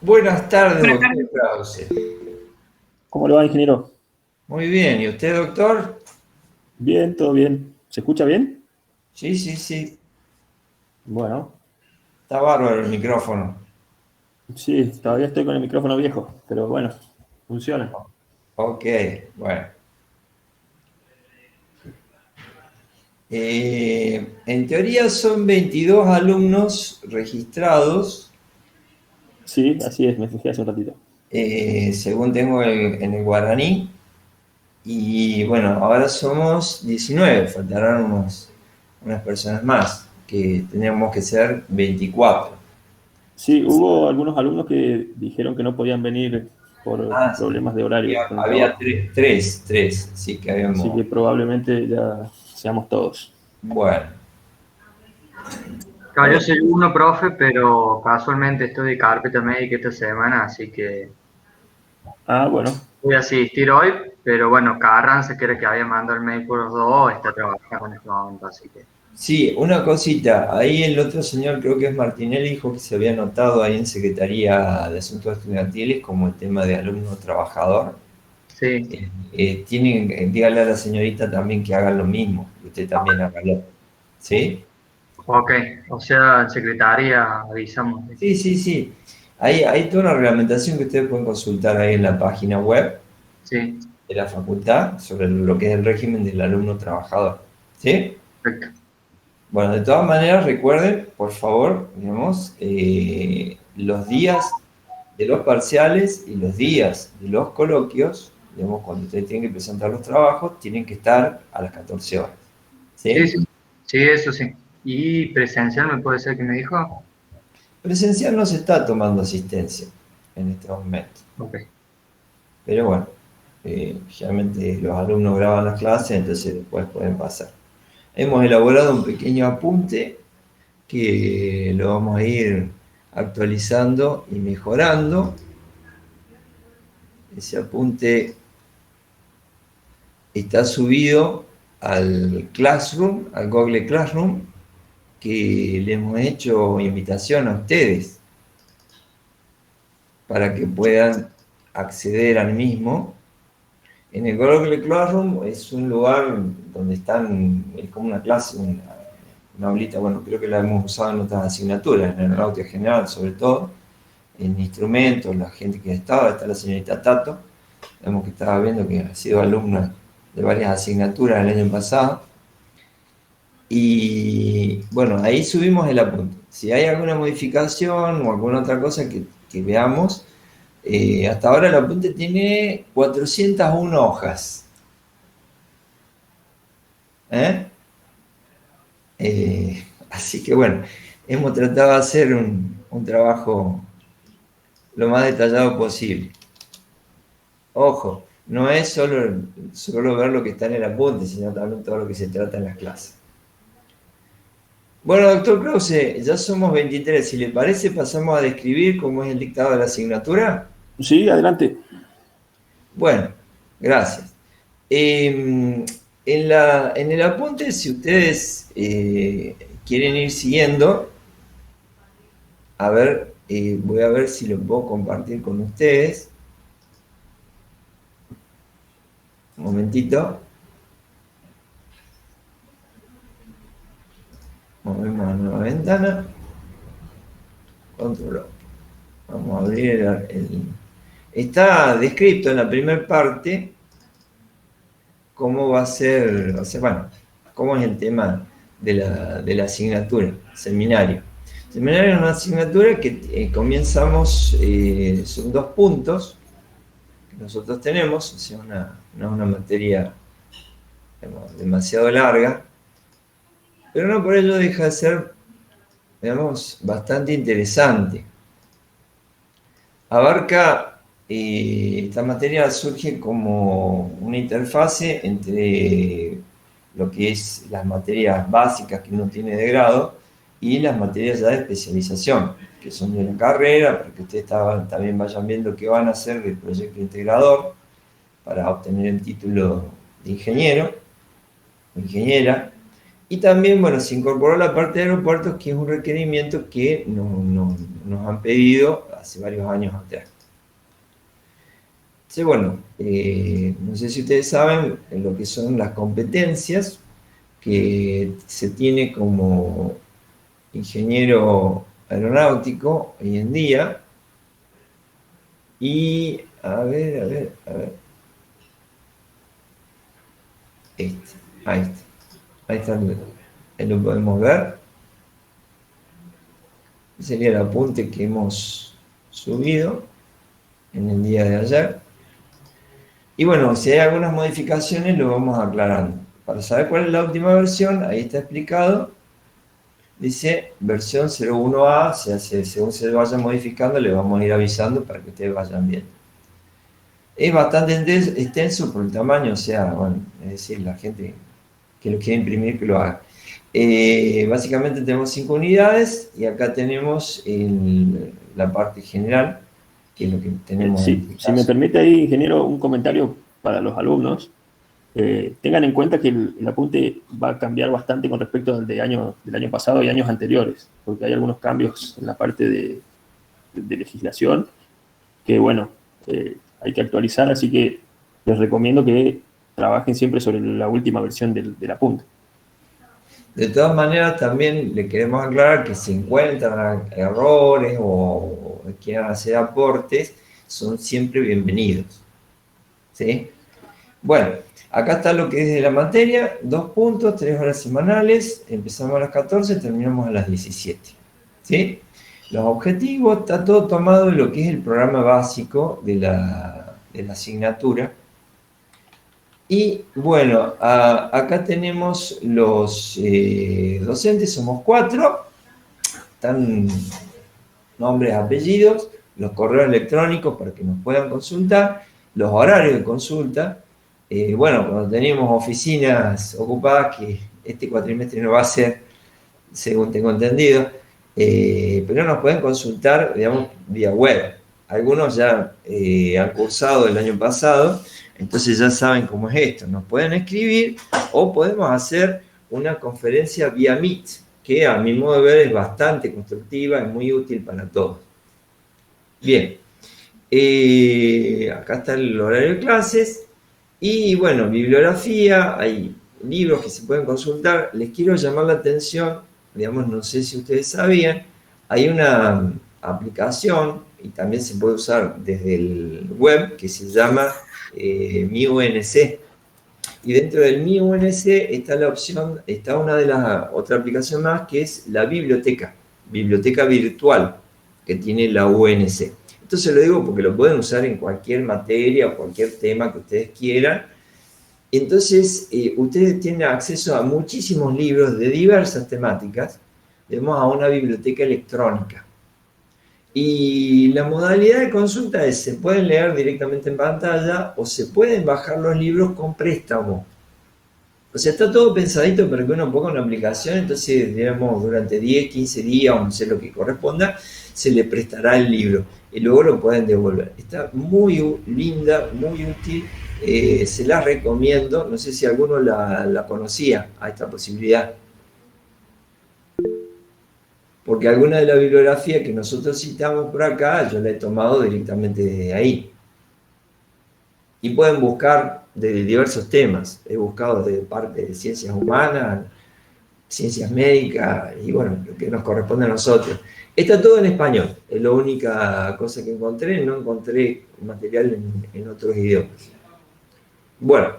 Buenas tardes, Buenas doctor tardes. Krause. ¿Cómo le va, ingeniero? Muy bien, ¿y usted, doctor? Bien, todo bien. ¿Se escucha bien? Sí, sí, sí, Bueno, está bárbaro el micrófono. sí, todavía estoy con el micrófono viejo, pero bueno, funciona. Ok, bueno. En teoría son 22 alumnos registrados, Sí, así es, me fijé hace un ratito. según tengo en el guaraní, y bueno, ahora somos 19, faltarán unas personas más, que tenemos que ser 24. Sí, hubo algunos alumnos que dijeron que no podían venir por Ah, sí, problemas de horario con el había trabajo, tres, sí que así habíamos. que probablemente ya seamos todos. Bueno, Claro, yo bueno. soy uno, profe, pero casualmente estoy de carpeta médica esta semana, así que Ah, bueno, voy a asistir hoy, pero bueno, Carranza, que era que había mandado el mail por los dos, está trabajando en este momento, así que Sí, una cosita, ahí el otro señor, creo que es Martinelli, dijo que se había anotado ahí en Secretaría de Asuntos Estudiantiles como el tema de alumno trabajador. sí, Dígale a la señorita también que haga lo mismo, que usted también hágalo. ¿Sí? ok, o sea, en secretaría avisamos. Sí, sí, sí. Hay toda una reglamentación que ustedes pueden consultar ahí en la página web Sí, de la facultad sobre lo que es el régimen del alumno trabajador. ¿Sí? perfecto. Bueno, de todas maneras, recuerden, por favor, digamos, los días de los parciales y los días de los coloquios, digamos, cuando ustedes tienen que presentar los trabajos, tienen que estar a las 14 horas. Sí, ¿Sí? sí, sí, eso sí. ¿Y presencial me puede ser que me dijo? Presencial no se está tomando asistencia en este momento, Ok. pero bueno, generalmente los alumnos graban las clases, entonces después pueden pasar. Hemos elaborado un pequeño apunte que lo vamos a ir actualizando y mejorando. Ese apunte está subido al Classroom, al Google Classroom, que le hemos hecho invitación a ustedes para que puedan acceder al mismo. En el Google Classroom es un lugar donde están, es como una clase, una aulita, bueno, creo que la hemos usado en otras asignaturas, en aeronáutica general sobre todo, en instrumentos, la gente que está la señorita Tato, vemos que estaba viendo que ha sido alumna de varias asignaturas el año pasado. Y bueno, ahí subimos el apunte. Si hay alguna modificación o alguna otra cosa que veamos, hasta ahora el apunte tiene 401 hojas. ¿Eh? Así que bueno, hemos tratado de hacer un trabajo lo más detallado posible. Ojo, no es solo ver lo que está en el apunte, sino también todo lo que se trata en las clases. Bueno, doctor Krause, ya somos 23. Si le parece, pasamos a describir cómo es el dictado de la asignatura. sí, adelante. Bueno, gracias. En el apunte, si ustedes quieren ir siguiendo, a ver, voy a ver si lo puedo compartir con ustedes. Un momentito. Movemos a nueva ventana. Control. Vamos a abrir está descrito en la primera parte cómo va a ser, o sea, bueno, cómo es el tema de la asignatura, seminario. Seminario es una asignatura que comenzamos, son 2 puntos que nosotros tenemos, o sea, no es una materia digamos, demasiado larga, pero no por ello deja de ser, digamos, bastante interesante. Abarca, esta materia surge como una interfase entre lo que es las materias básicas que uno tiene de grado y las materias ya de especialización, que son de la carrera, para que ustedes también vayan viendo qué van a hacer del proyecto integrador para obtener el título de ingeniero o ingeniera. Y también, bueno, se incorporó la parte de aeropuertos, que es un requerimiento que nos han pedido hace varios años atrás. Entonces, bueno, no sé si ustedes saben lo que son las competencias que se tiene como ingeniero aeronáutico hoy en día. Y, a ver. Ahí está, ahí lo podemos ver. Sería el apunte que hemos subido en el día de ayer. Y bueno, si hay algunas modificaciones lo vamos aclarando. Para saber cuál es la última versión, ahí está explicado. Dice versión 01A, según se vaya modificando, le vamos a ir avisando para que ustedes vayan viendo. Es bastante extenso por el tamaño, o sea, bueno, es decir, la gente que lo quiere imprimir, que lo haga. Básicamente tenemos 5 unidades y acá tenemos la parte general, que es lo que tenemos. Si me permite ahí, ingeniero, un comentario para los alumnos. Tengan en cuenta que el apunte va a cambiar bastante con respecto al del año pasado y años anteriores, porque hay algunos cambios en la parte de legislación que, bueno, hay que actualizar, así que les recomiendo que trabajen siempre sobre la última versión del apunte. De todas maneras, también le queremos aclarar que si encuentran errores o quieran hacer aportes, son siempre bienvenidos. ¿Sí? Bueno, acá está lo que es de la materia, 2 puntos, 3 horas semanales, empezamos a las 14, terminamos a las 17. ¿Sí? Los objetivos, está todo tomado de lo que es el programa básico de la asignatura. Y bueno, acá tenemos los docentes, somos 4, están nombres, apellidos, los correos electrónicos para que nos puedan consultar, los horarios de consulta. Bueno, cuando tenemos oficinas ocupadas, que este cuatrimestre no va a ser, según tengo entendido, pero nos pueden consultar, digamos, vía web. Algunos ya han cursado el año pasado, entonces ya saben cómo es esto. Nos pueden escribir o podemos hacer una conferencia vía Meet, que a mi modo de ver es bastante constructiva, es muy útil para todos. Bien, acá está el horario de clases y bueno, bibliografía, hay libros que se pueden consultar. Les quiero llamar la atención, digamos, no sé si ustedes sabían, hay una aplicación y también se puede usar desde el web que se llama Mi UNC. Y dentro del Mi UNC está la opción, está otra aplicación más que es la biblioteca virtual que tiene la UNC. Esto se lo digo porque lo pueden usar en cualquier materia o cualquier tema que ustedes quieran. Entonces, ustedes tienen acceso a muchísimos libros de diversas temáticas. Vemos a una biblioteca electrónica. Y la modalidad de consulta es, se pueden leer directamente en pantalla o se pueden bajar los libros con préstamo. O sea, está todo pensadito para que uno ponga una aplicación, entonces, digamos, durante 10, 15 días, o no sé lo que corresponda, se le prestará el libro y luego lo pueden devolver. Está muy linda, muy útil, se la recomiendo. No sé si alguno la conocía a esta posibilidad. Porque alguna de la bibliografía que nosotros citamos por acá, yo la he tomado directamente de ahí. Y pueden buscar de diversos temas. He buscado de parte de ciencias humanas, ciencias médicas, y bueno, lo que nos corresponde a nosotros. Está todo en español, es la única cosa que encontré, no encontré material en otros idiomas. Bueno,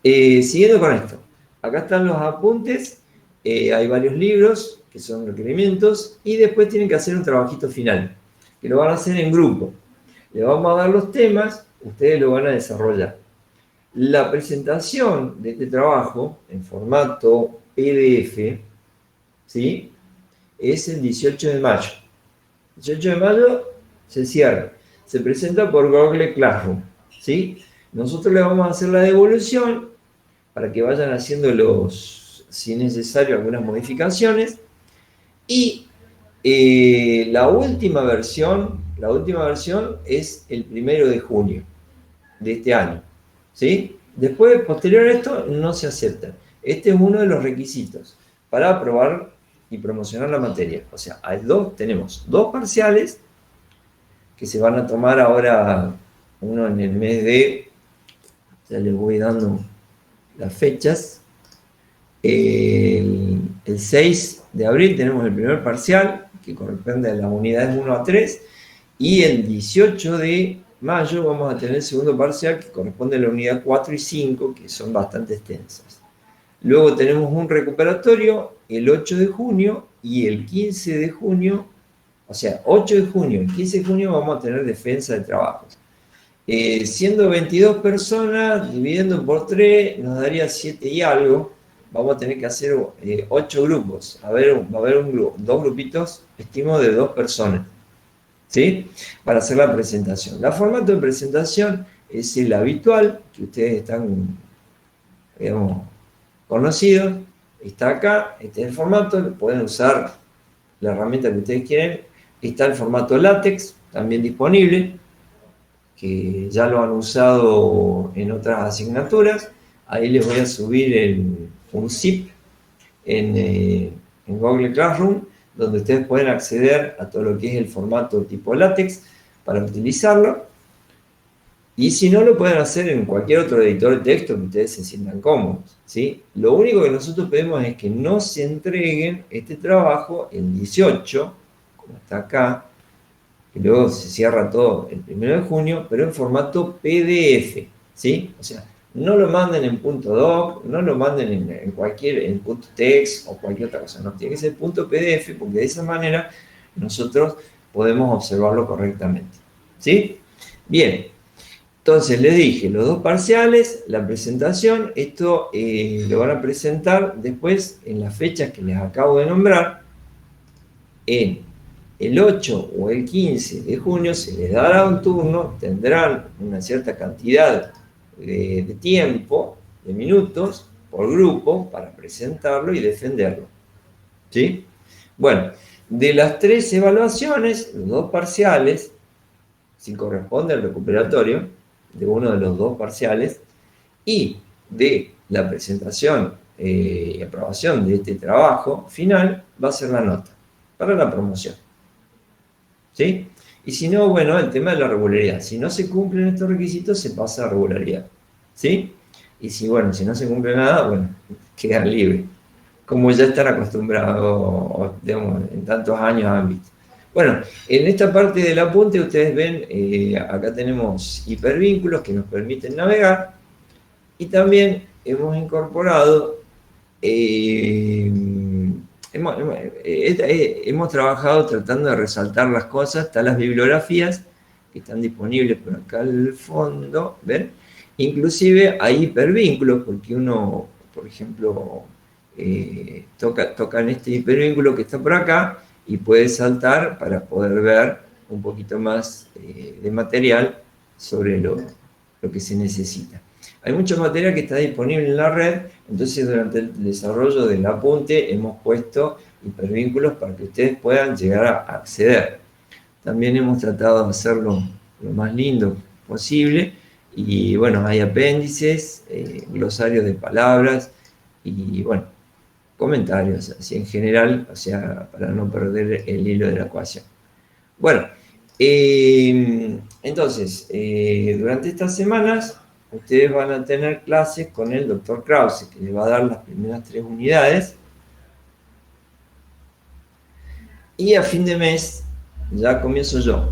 siguiendo con esto, acá están los apuntes, hay varios libros que son requerimientos, y después tienen que hacer un trabajito final, que lo van a hacer en grupo. Le vamos a dar los temas, ustedes lo van a desarrollar. La presentación de este trabajo en formato PDF, ¿sí?, es el 18 de mayo. El 18 de mayo se cierra. Se presenta por Google Classroom, ¿sí? Nosotros le vamos a hacer la devolución para que vayan haciendo si es necesario, algunas modificaciones. Y la última versión es el 1 de junio de este año, ¿sí? Después, posterior a esto, no se acepta. Este es uno de los requisitos para aprobar y promocionar la materia. O sea, tenemos 2 parciales que se van a tomar ahora, uno en el mes de, ya les voy dando las fechas, el 6 de abril tenemos el primer parcial, que corresponde a las unidades 1 a 3, y el 18 de mayo vamos a tener el segundo parcial, que corresponde a la unidad 4 y 5, que son bastante extensas. Luego tenemos un recuperatorio el 8 de junio y el 15 de junio, o sea, 8 de junio y 15 de junio vamos a tener defensa de trabajos. Siendo 22 personas, dividiendo por 3, nos daría 7 y algo. Vamos a tener que hacer 8 grupos. Va a haber un grupo, 2 grupitos, estimo de 2 personas, ¿sí? Para hacer la presentación. El formato de presentación es el habitual, que ustedes están, digamos, conocidos. Está acá, este es el formato, pueden usar la herramienta que ustedes quieren. Está el formato látex, también disponible, que ya lo han usado en otras asignaturas. Ahí les voy a subir un zip en Google Classroom, donde ustedes pueden acceder a todo lo que es el formato tipo látex para utilizarlo. Y si no, lo pueden hacer en cualquier otro editor de texto que ustedes se sientan cómodos, ¿sí? Lo único que nosotros pedimos es que no se entreguen este trabajo el 18, como está acá, y luego se cierra todo el 1 de junio, pero en formato PDF, ¿sí? O sea, no lo manden en .doc, no lo manden en .text o cualquier otra cosa, no, tiene que ser .pdf, porque de esa manera nosotros podemos observarlo correctamente, ¿sí? Bien. Entonces, les dije, los 2 parciales, la presentación, esto lo van a presentar después en las fechas que les acabo de nombrar. En el 8 o el 15 de junio se les dará un turno, tendrán una cierta cantidad de tiempo, de minutos, por grupo, para presentarlo y defenderlo, ¿sí? Bueno, de las 3 evaluaciones, los 2 parciales, si corresponde al recuperatorio, de uno de los 2 parciales, y de la presentación y aprobación de este trabajo final, va a ser la nota para la promoción, ¿sí? Y si no, bueno, el tema de la regularidad. Si no se cumplen estos requisitos, se pasa a regularidad, ¿sí? Y si, bueno, si no se cumple nada, bueno, quedan libres, como ya están acostumbrados, digamos, en tantos años han visto. Bueno, en esta parte del apunte ustedes ven, acá tenemos hipervínculos que nos permiten navegar, y también hemos incorporado, hemos trabajado tratando de resaltar las cosas. Están las bibliografías que están disponibles por acá al fondo, ¿ven? Inclusive hay hipervínculos, porque uno, por ejemplo, toca en este hipervínculo que está por acá, y puede saltar para poder ver un poquito más de material sobre lo que se necesita. Hay mucho material que está disponible en la red, entonces durante el desarrollo del apunte hemos puesto hipervínculos para que ustedes puedan llegar a acceder. También hemos tratado de hacerlo lo más lindo posible, y bueno, hay apéndices, glosarios de palabras, y bueno, comentarios, así en general, o sea, para no perder el hilo de la ecuación. Bueno, entonces, durante estas semanas, ustedes van a tener clases con el doctor Krause, que les va a dar las primeras 3 unidades. Y a fin de mes, ya comienzo yo.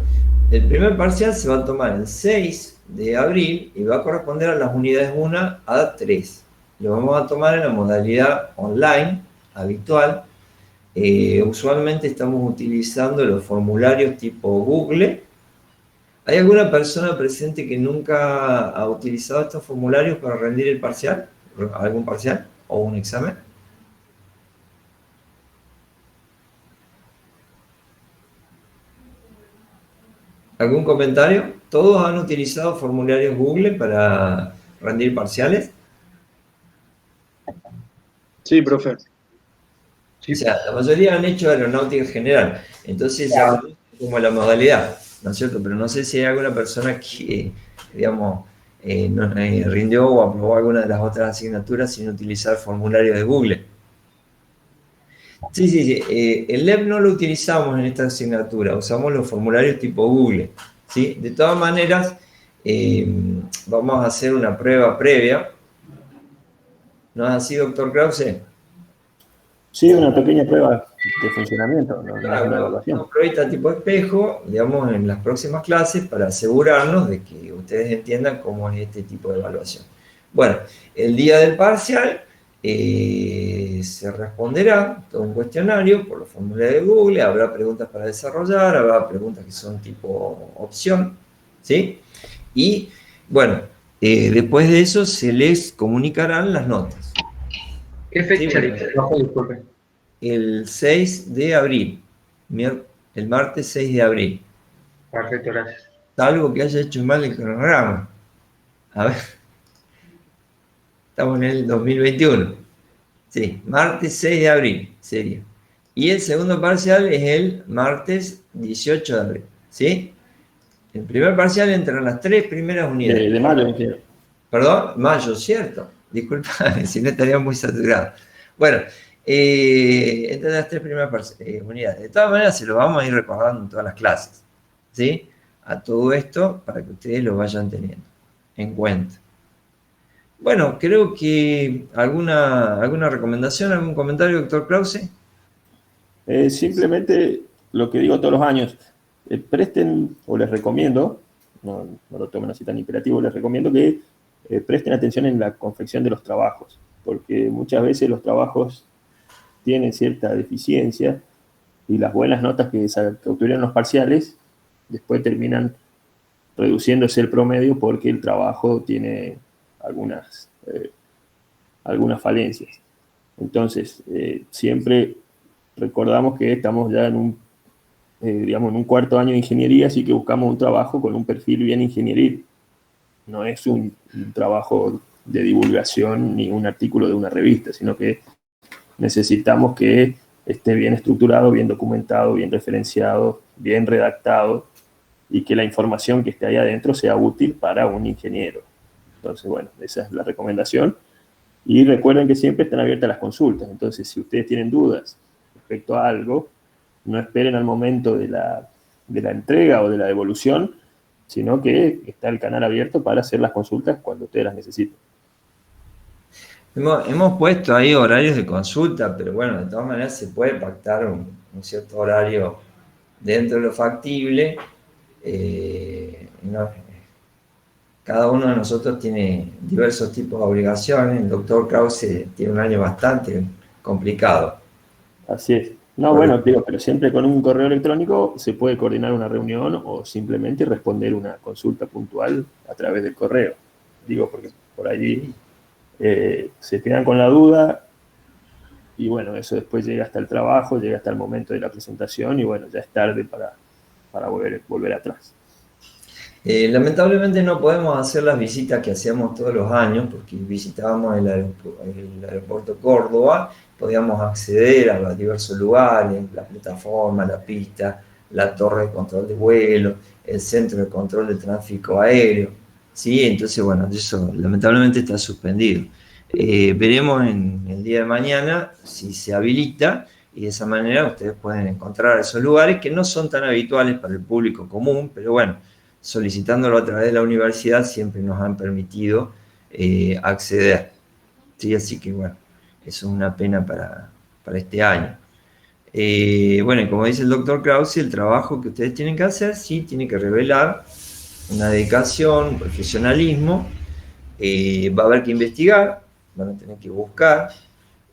El primer parcial se va a tomar el 6 de abril y va a corresponder a las unidades 1 a 3. Lo vamos a tomar en la modalidad online, habitual. Usualmente estamos utilizando los formularios tipo Google. ¿Hay alguna persona presente que nunca ha utilizado estos formularios para rendir el parcial? ¿Algún parcial o un examen? ¿Algún comentario? ¿Todos han utilizado formularios Google para rendir parciales? Sí, profe. Sí. O sea, la mayoría han hecho aeronáutica general, entonces ya como la modalidad, ¿no es cierto? Pero no sé si hay alguna persona que, digamos, rindió o aprobó alguna de las otras asignaturas sin utilizar formulario de Google. Sí. El LEP no lo utilizamos en esta asignatura, usamos los formularios tipo Google, ¿sí? De todas maneras, vamos a hacer una prueba previa. ¿No es así, doctor Krause? Sí, una pequeña prueba de funcionamiento, no es una Claro, evaluación. una pruebita tipo espejo, digamos, en las próximas clases para asegurarnos de que ustedes entiendan cómo es este tipo de evaluación. Bueno, el día del parcial se responderá todo un cuestionario por los formularios de Google, habrá preguntas para desarrollar, habrá preguntas que son tipo opción, ¿sí? Y, bueno, después de eso se les comunicarán las notas. ¿Qué fecha Sí, dice? No, disculpe. El 6 de abril, el martes 6 de abril. Perfecto, gracias. Salvo que haya hecho mal el cronograma. A ver, estamos en el 2021. Sí, martes 6 de abril sería. Y el segundo parcial es el martes 18 de abril. ¿Sí? El primer parcial entra en las 3 primeras unidades. De mayo, ingeniero. Perdón, mayo, cierto. Disculpa, si no estaría muy saturado. Bueno, entre las 3 primeras unidades. De todas maneras, se lo vamos a ir recordando en todas las clases. ¿Sí? A todo esto para que ustedes lo vayan teniendo en cuenta. Bueno, creo que alguna recomendación, algún comentario, doctor Krause. Simplemente lo que digo todos los años, presten, o les recomiendo, no lo tomen así tan imperativo, les recomiendo que presten atención en la confección de los trabajos, porque muchas veces los trabajos tienen cierta deficiencia y las buenas notas que obtuvieron los parciales después terminan reduciéndose el promedio porque el trabajo tiene algunas falencias. Entonces, siempre recordamos que estamos ya en un cuarto año de ingeniería, así que buscamos un trabajo con un perfil bien ingenieril. No es un trabajo de divulgación ni un artículo de una revista, sino que necesitamos que esté bien estructurado, bien documentado, bien referenciado, bien redactado y que la información que esté ahí adentro sea útil para un ingeniero. Entonces, bueno, esa es la recomendación. Y recuerden que siempre están abiertas las consultas. Entonces, si ustedes tienen dudas respecto a algo, no esperen al momento de la entrega o de la devolución, sino que está el canal abierto para hacer las consultas cuando ustedes las necesiten. Hemos puesto ahí horarios de consulta, pero bueno, de todas maneras se puede pactar un cierto horario dentro de lo factible. Cada uno de nosotros tiene diversos tipos de obligaciones. El doctor Krause tiene un año bastante complicado. Así es. No, bueno, digo, pero siempre con un correo electrónico se puede coordinar una reunión o simplemente responder una consulta puntual a través del correo. Digo, porque por allí se quedan con la duda y bueno, eso después llega hasta el trabajo, llega hasta el momento de la presentación y bueno, ya es tarde para volver atrás. Lamentablemente no podemos hacer las visitas que hacíamos todos los años porque visitábamos el aeropuerto Córdoba, podíamos acceder a los diversos lugares, la plataforma, la pista, la torre de control de vuelo, el centro de control de tráfico aéreo, ¿sí? Entonces, bueno, eso lamentablemente está suspendido. Veremos en el día de mañana si se habilita y de esa manera ustedes pueden encontrar esos lugares que no son tan habituales para el público común, pero bueno, solicitándolo a través de la universidad siempre nos han permitido acceder. ¿Sí? Así que bueno, eso es una pena para este año. Bueno, y como dice el doctor Krause, el trabajo que ustedes tienen que hacer sí tiene que revelar una dedicación, un profesionalismo. Va a haber que investigar, van a tener que buscar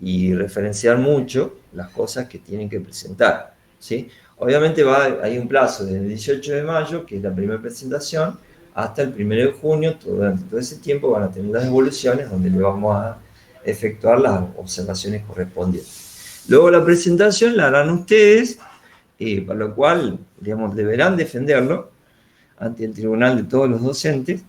y referenciar mucho las cosas que tienen que presentar, ¿sí? Obviamente hay un plazo desde el 18 de mayo, que es la primera presentación, hasta el 1 de junio. Durante todo ese tiempo van a tener las devoluciones donde le vamos a efectuar las observaciones correspondientes. Luego la presentación la harán ustedes, para lo cual, digamos, deberán defenderlo ante el tribunal de todos los docentes.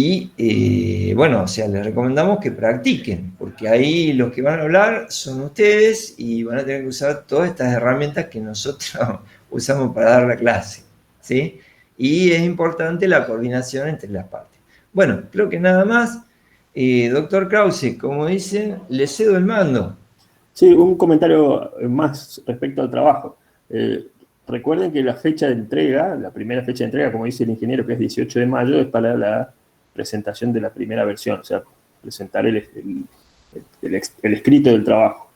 Y bueno, o sea, les recomendamos que practiquen, porque ahí los que van a hablar son ustedes y van a tener que usar todas estas herramientas que nosotros usamos para dar la clase, ¿sí? Y es importante la coordinación entre las partes. Bueno, creo que nada más. Doctor Krause, como dicen, le cedo el mando. Sí, un comentario más respecto al trabajo. recuerden que la fecha de entrega, la primera fecha de entrega, como dice el ingeniero, que es 18 de mayo, es para la presentación de la primera versión, o sea, presentar el escrito del trabajo.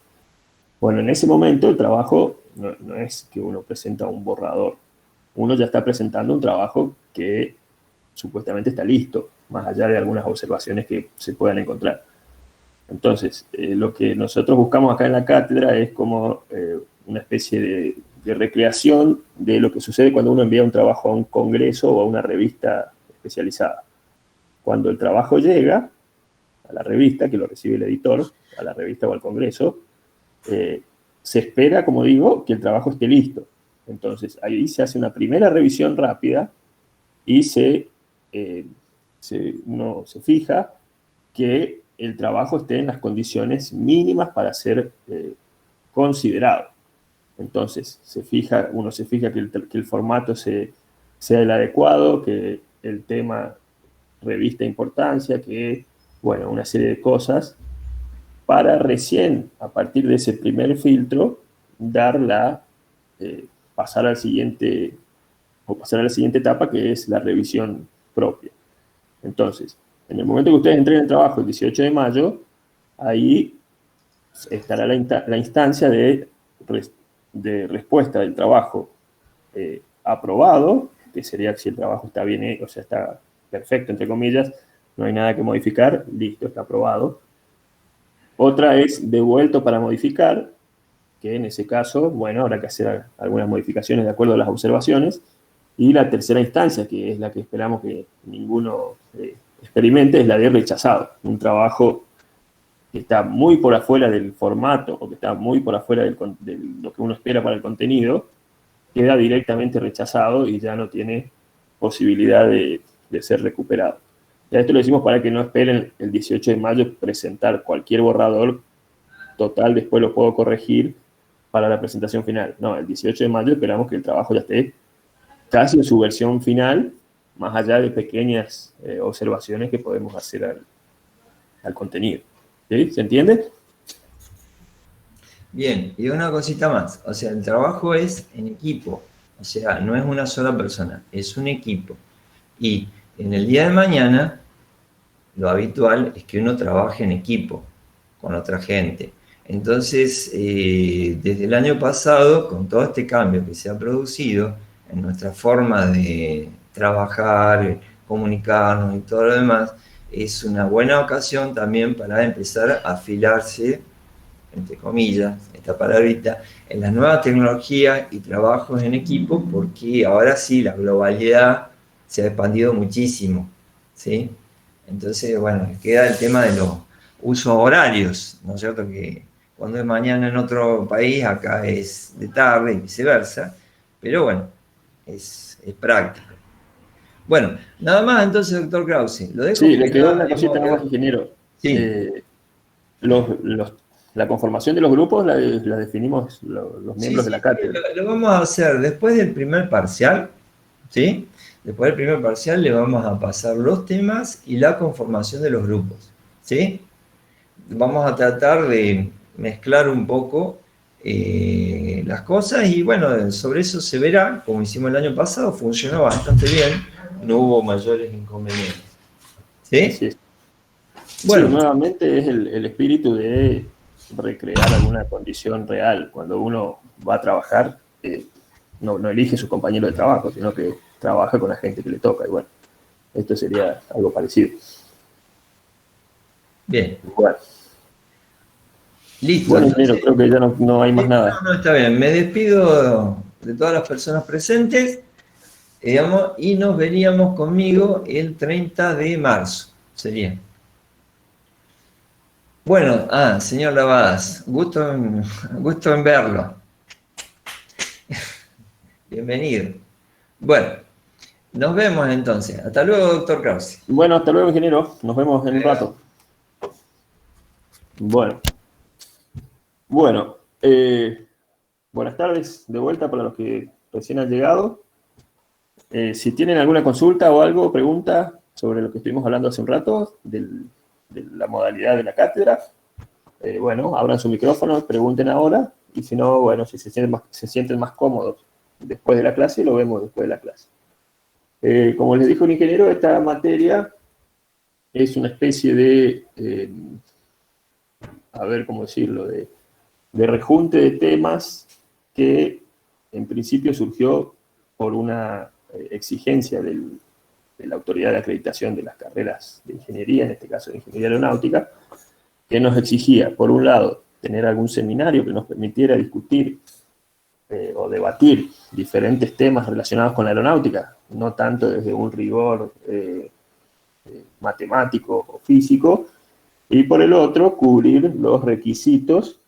Bueno, en ese momento el trabajo no es que uno presenta un borrador, uno ya está presentando un trabajo que supuestamente está listo, más allá de algunas observaciones que se puedan encontrar. Entonces, lo que nosotros buscamos acá en la cátedra es como una especie de recreación de lo que sucede cuando uno envía un trabajo a un congreso o a una revista especializada. Cuando el trabajo llega a la revista, que lo recibe el editor, a la revista o al congreso, se espera, como digo, que el trabajo esté listo. Entonces, ahí se hace una primera revisión rápida y uno se fija que el trabajo esté en las condiciones mínimas para ser considerado. Entonces, uno se fija que el formato sea el adecuado, que el tema revista importancia, que, bueno, una serie de cosas, para recién, a partir de ese primer filtro, pasar a la siguiente etapa, que es la revisión propia. Entonces, en el momento que ustedes entreguen el trabajo el 18 de mayo, ahí estará la instancia de respuesta del trabajo aprobado, que sería si el trabajo está bien, o sea, está perfecto, entre comillas, no hay nada que modificar, listo, está aprobado. Otra es devuelto para modificar, que en ese caso, bueno, habrá que hacer algunas modificaciones de acuerdo a las observaciones. Y la tercera instancia, que es la que esperamos que ninguno experimente, es la de rechazado. Un trabajo que está muy por afuera del formato o que está muy por afuera de lo que uno espera para el contenido, queda directamente rechazado y ya no tiene posibilidad de ser recuperado. Ya esto lo decimos para que no esperen el 18 de mayo presentar cualquier borrador, total, después lo puedo corregir para la presentación final. No, el 18 de mayo esperamos que el trabajo ya esté casi en su versión final, más allá de pequeñas observaciones que podemos hacer al contenido. ¿Sí? ¿Se entiende? Bien, y una cosita más, o sea, el trabajo es en equipo, o sea, no es una sola persona, es un equipo. Y en el día de mañana, lo habitual es que uno trabaje en equipo con otra gente. Entonces, desde el año pasado, con todo este cambio que se ha producido en nuestra forma de trabajar, comunicarnos y todo lo demás, es una buena ocasión también para empezar a afilarse, entre comillas, esta palabrita, en las nuevas tecnologías y trabajos en equipo, porque ahora sí la globalidad se ha expandido muchísimo, ¿sí? Entonces, bueno, queda el tema de los usos horarios, ¿no es cierto? Que cuando es mañana en otro país, acá es de tarde y viceversa, pero bueno, es práctico. Bueno, nada más entonces, doctor Krause, lo dejo. Sí, le quedó una cosita nomás, ingeniero. Sí. La conformación de los grupos la definimos los miembros de la cátedra. Lo vamos a hacer después del primer parcial, ¿sí? Después del primer parcial le vamos a pasar los temas y la conformación de los grupos, ¿sí? Vamos a tratar de mezclar un poco las cosas y bueno, sobre eso se verá, como hicimos el año pasado, funcionó bastante bien, no hubo mayores inconvenientes, ¿sí? Sí. Bueno, sí, nuevamente es el espíritu de recrear alguna condición real. Cuando uno va a trabajar, no elige su compañero de trabajo, sino que trabaja con la gente que le toca. Y bueno, esto sería algo parecido. Bien. Bueno, Listo. Bueno, ingeniero, creo que ya no hay más nada. No, está bien. Me despido de todas las personas presentes, digamos, y nos veríamos conmigo el 30 de marzo. Sería. Bueno, señor Lavadas, gusto en verlo. Bienvenido. Bueno, nos vemos entonces. Hasta luego, doctor Krause. Bueno, hasta luego, ingeniero. Nos vemos en un rato. Bueno, buenas tardes de vuelta para los que recién han llegado. Si tienen alguna consulta o algo, pregunta sobre lo que estuvimos hablando hace un rato, de la modalidad de la cátedra, abran su micrófono, pregunten ahora, y si no, bueno, si se sienten más cómodos después de la clase, lo vemos después de la clase. Como les dijo el ingeniero, esta materia es una especie de, a ver cómo decirlo, de rejunte de temas que en principio surgió por una exigencia de la autoridad de acreditación de las carreras de ingeniería, en este caso de ingeniería aeronáutica, que nos exigía, por un lado, tener algún seminario que nos permitiera discutir o debatir diferentes temas relacionados con la aeronáutica, no tanto desde un rigor matemático o físico, y por el otro, cubrir los requisitos.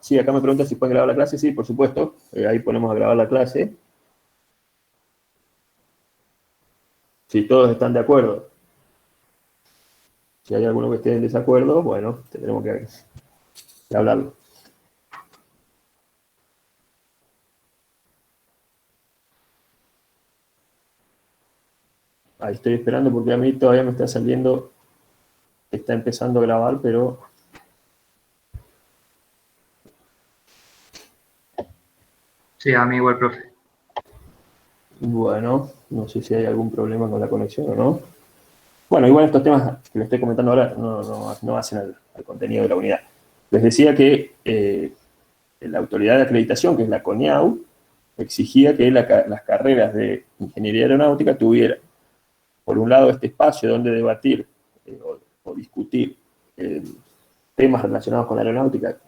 Sí, acá me preguntan si pueden grabar la clase. Sí, por supuesto, ahí ponemos a grabar la clase. Si todos están de acuerdo. Si hay alguno que esté en desacuerdo, bueno, tendremos que hablarlo. Ahí estoy esperando porque a mí todavía me está saliendo, está empezando a grabar, pero... Sí, a mí igual, profe. Bueno, no sé si hay algún problema con la conexión o no. Bueno, igual estos temas que les estoy comentando ahora no hacen al contenido de la unidad. Les decía que la autoridad de acreditación, que es la CONIAU, exigía que las carreras de ingeniería aeronáutica tuvieran, por un lado, este espacio donde debatir o discutir temas relacionados con la aeronáutica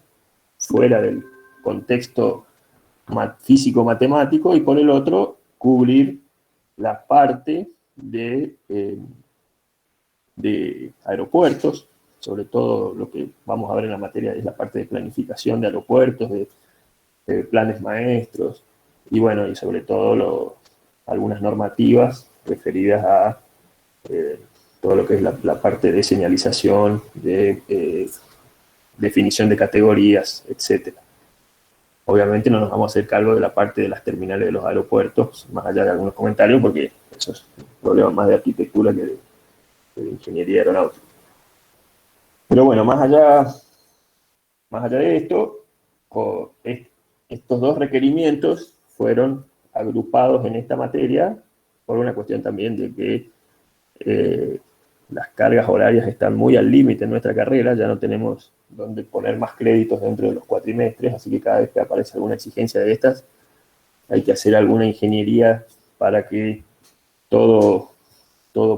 fuera del contexto físico-matemático, y por el otro, cubrir la parte de aeropuertos, sobre todo lo que vamos a ver en la materia es la parte de planificación de aeropuertos, de planes maestros, y bueno, y sobre todo algunas normativas referidas a todo lo que es la parte de señalización, de definición de categorías, etc. Obviamente no nos vamos a hacer cargo de la parte de las terminales de los aeropuertos, más allá de algunos comentarios, porque eso es un problema más de arquitectura que de ingeniería aeronáutica. Pero bueno, más allá de esto, estos dos requerimientos fueron agrupados en esta materia por una cuestión también de que las cargas horarias están muy al límite en nuestra carrera, ya no tenemos donde poner más créditos dentro de los cuatrimestres, así que cada vez que aparece alguna exigencia de estas, hay que hacer alguna ingeniería para que todo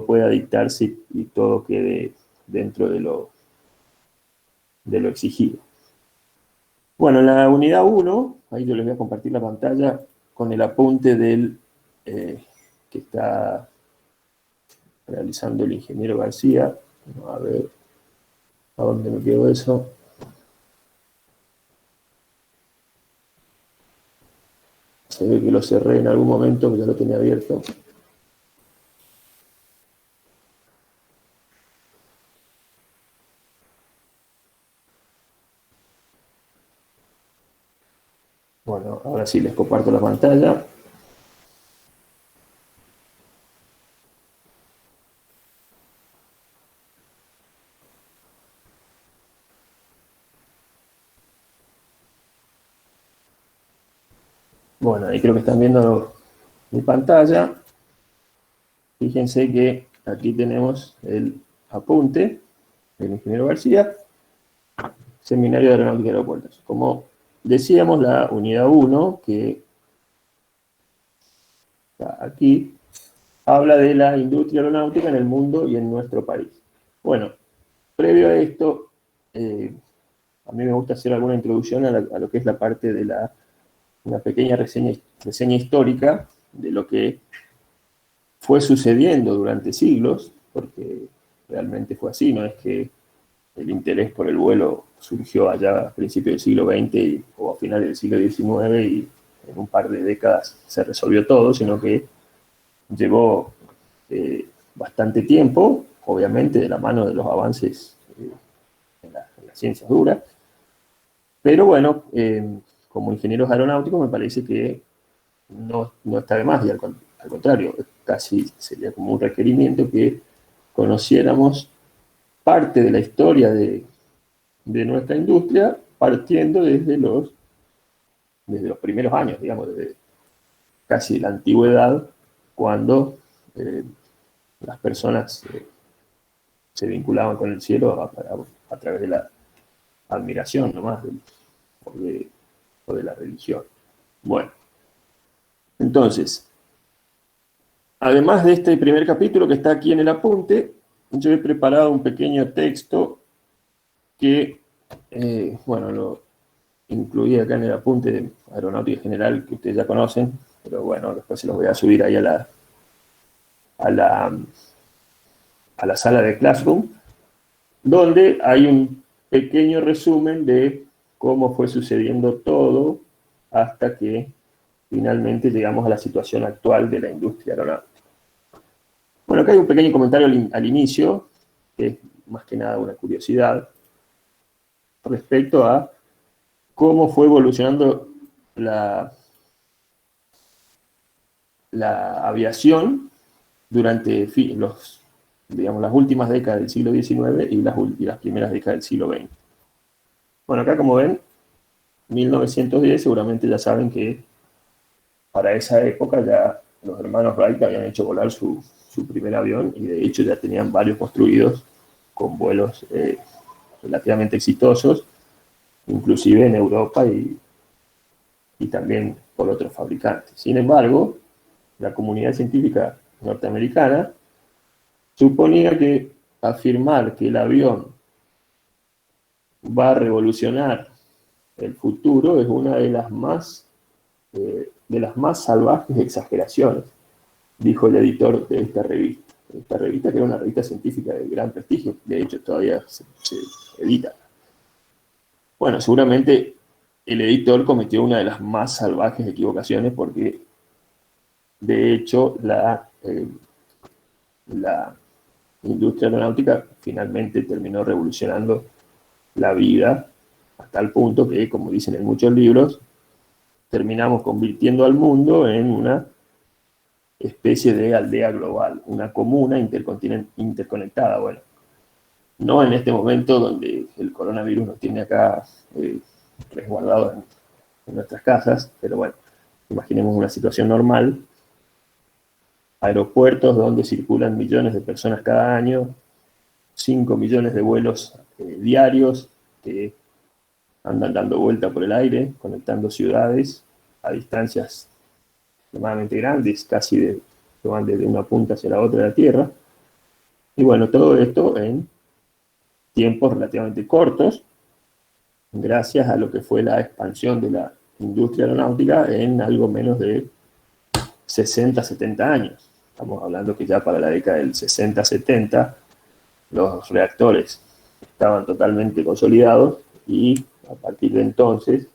pueda dictarse y todo quede dentro de lo exigido. Bueno, en la unidad 1, ahí yo les voy a compartir la pantalla con el apunte del que está realizando el ingeniero García. Vamos a ver a dónde me quedó eso. Se ve que lo cerré en algún momento, que ya lo tenía abierto. Bueno, ahora sí les comparto la pantalla. Bueno, ahí creo que están viendo mi pantalla. Fíjense que aquí tenemos el apunte del ingeniero García, Seminario de Aeronáutica y Aeropuertos. Como decíamos, la unidad 1, que está aquí, habla de la industria aeronáutica en el mundo y en nuestro país. Bueno, previo a esto, a mí me gusta hacer alguna introducción a lo que es la parte de una pequeña reseña histórica de lo que fue sucediendo durante siglos, porque realmente fue así, no es que el interés por el vuelo surgió allá a principios del siglo XX o a finales del siglo XIX y en un par de décadas se resolvió todo, sino que llevó bastante tiempo, obviamente de la mano de los avances en las ciencias duras, pero bueno, como ingenieros aeronáuticos me parece que no está de más, y al contrario, casi sería como un requerimiento que conociéramos parte de la historia de nuestra industria, partiendo desde los primeros años, digamos, casi la antigüedad, cuando las personas se vinculaban con el cielo a través de la admiración nomás o de la religión. Bueno, entonces, además de este primer capítulo que está aquí en el apunte, yo he preparado un pequeño texto que, bueno, lo incluí acá en el apunte de Aeronáutica General, que ustedes ya conocen, pero bueno, después se los voy a subir ahí a la sala de Classroom, donde hay un pequeño resumen de cómo fue sucediendo todo hasta que finalmente llegamos a la situación actual de la industria aeronáutica. Bueno, acá hay un pequeño comentario al inicio, que es más que nada una curiosidad, respecto a cómo fue evolucionando la aviación durante las últimas décadas del siglo XIX y las primeras décadas del siglo XX. Bueno, acá como ven, 1910, seguramente ya saben que para esa época ya los hermanos Wright habían hecho volar su primer avión y de hecho ya tenían varios construidos con vuelos relativamente exitosos, inclusive en Europa y también por otros fabricantes. Sin embargo, la comunidad científica norteamericana suponía que afirmar que el avión va a revolucionar el futuro es una de las más salvajes exageraciones, dijo el editor de esta revista. Esta revista, que era una revista científica de gran prestigio, de hecho todavía se edita. Bueno, seguramente el editor cometió una de las más salvajes equivocaciones porque, de hecho, la industria aeronáutica finalmente terminó revolucionando la vida hasta el punto que, como dicen en muchos libros, terminamos convirtiendo al mundo en una especie de aldea global, una comuna interconectada. Bueno, no en este momento donde el coronavirus nos tiene acá resguardados en nuestras casas, pero bueno, imaginemos una situación normal, aeropuertos donde circulan millones de personas cada año, 5 millones de vuelos diarios que andan dando vuelta por el aire, conectando ciudades a distancias extremadamente grandes, casi que van desde una punta hacia la otra de la Tierra. Y bueno, todo esto en tiempos relativamente cortos, gracias a lo que fue la expansión de la industria aeronáutica en algo menos de 60, 70 años. Estamos hablando que ya para la década del 60-70 los reactores estaban totalmente consolidados y a partir de entonces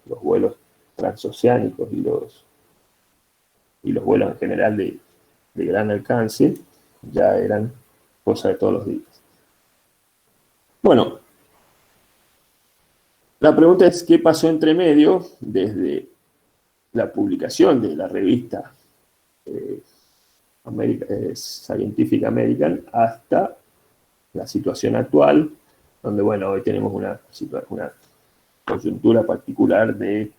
los vuelos transoceánicos y los vuelos en general de gran alcance ya eran cosa de todos los días. Bueno, la pregunta es qué pasó entre medio desde la publicación de la revista Scientific American hasta la situación actual, donde, bueno, hoy tenemos una coyuntura particular de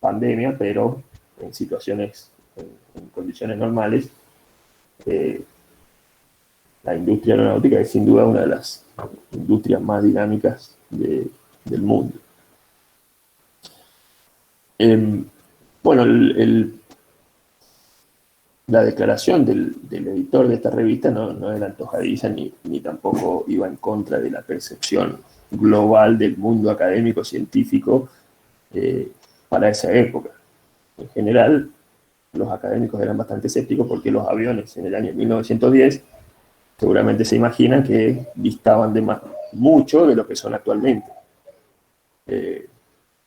pandemia, pero en situaciones, en condiciones normales, la industria aeronáutica es sin duda una de las industrias más dinámicas del mundo. Bueno, la declaración del editor de esta revista no era antojadiza ni tampoco iba en contra de la percepción global del mundo académico científico para esa época. En general, los académicos eran bastante escépticos porque los aviones en el año 1910 seguramente se imaginan que distaban mucho de lo que son actualmente.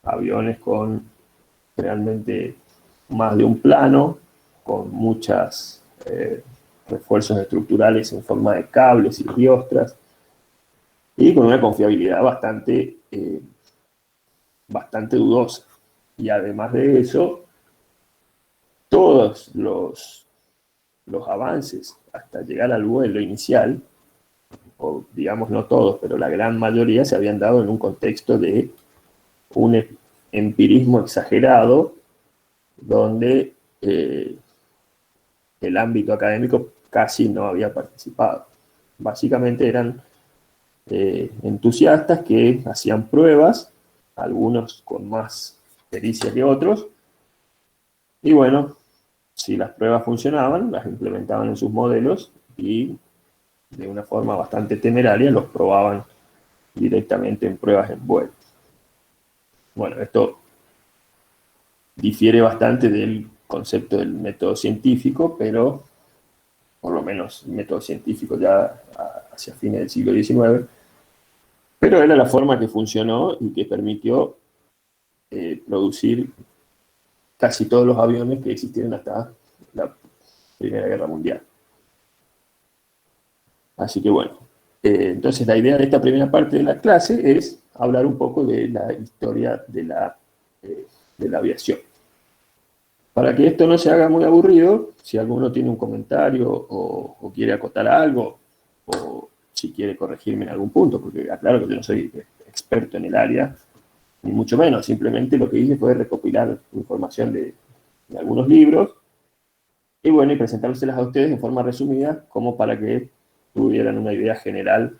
Aviones con realmente más de un plano, con muchos refuerzos estructurales en forma de cables y riostras, y con una confiabilidad bastante dudosa. Y además de eso, todos los avances hasta llegar al vuelo inicial, o digamos no todos, pero la gran mayoría se habían dado en un contexto de un empirismo exagerado donde el ámbito académico casi no había participado. Básicamente eran entusiastas que hacían pruebas, algunos con más pericia que otros, y bueno, si las pruebas funcionaban, las implementaban en sus modelos y de una forma bastante temeraria los probaban directamente en pruebas en vuelo. Bueno, esto difiere bastante del concepto del método científico, pero por lo menos el método científico ya hacia fines del siglo XIX, pero era la forma que funcionó y que permitió producir casi todos los aviones que existieron hasta la Primera Guerra Mundial. Así que bueno, entonces la idea de esta primera parte de la clase es hablar un poco de la historia de la aviación. Para que esto no se haga muy aburrido, si alguno tiene un comentario o quiere acotar algo, o si quiere corregirme en algún punto, porque aclaro que yo no soy experto en el área, ni mucho menos, simplemente lo que hice fue recopilar información de algunos libros, y bueno, y presentárselas a ustedes en forma resumida, como para que tuvieran una idea general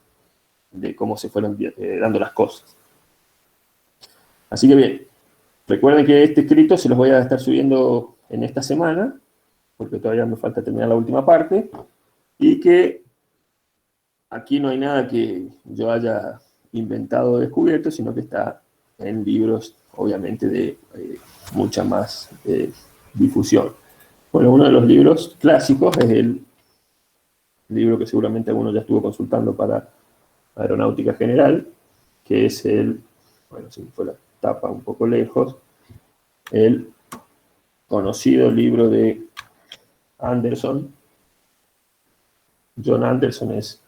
de cómo se fueron dando las cosas. Así que bien, recuerden que este escrito se los voy a estar subiendo en esta semana, porque todavía me falta terminar la última parte, y que aquí no hay nada que yo haya inventado o descubierto, sino que está en libros, obviamente, de mucha más difusión. Bueno, uno de los libros clásicos es el libro que seguramente alguno ya estuvo consultando para Aeronáutica General, que es bueno, si fue la tapa un poco lejos, el conocido libro de Anderson. John Anderson es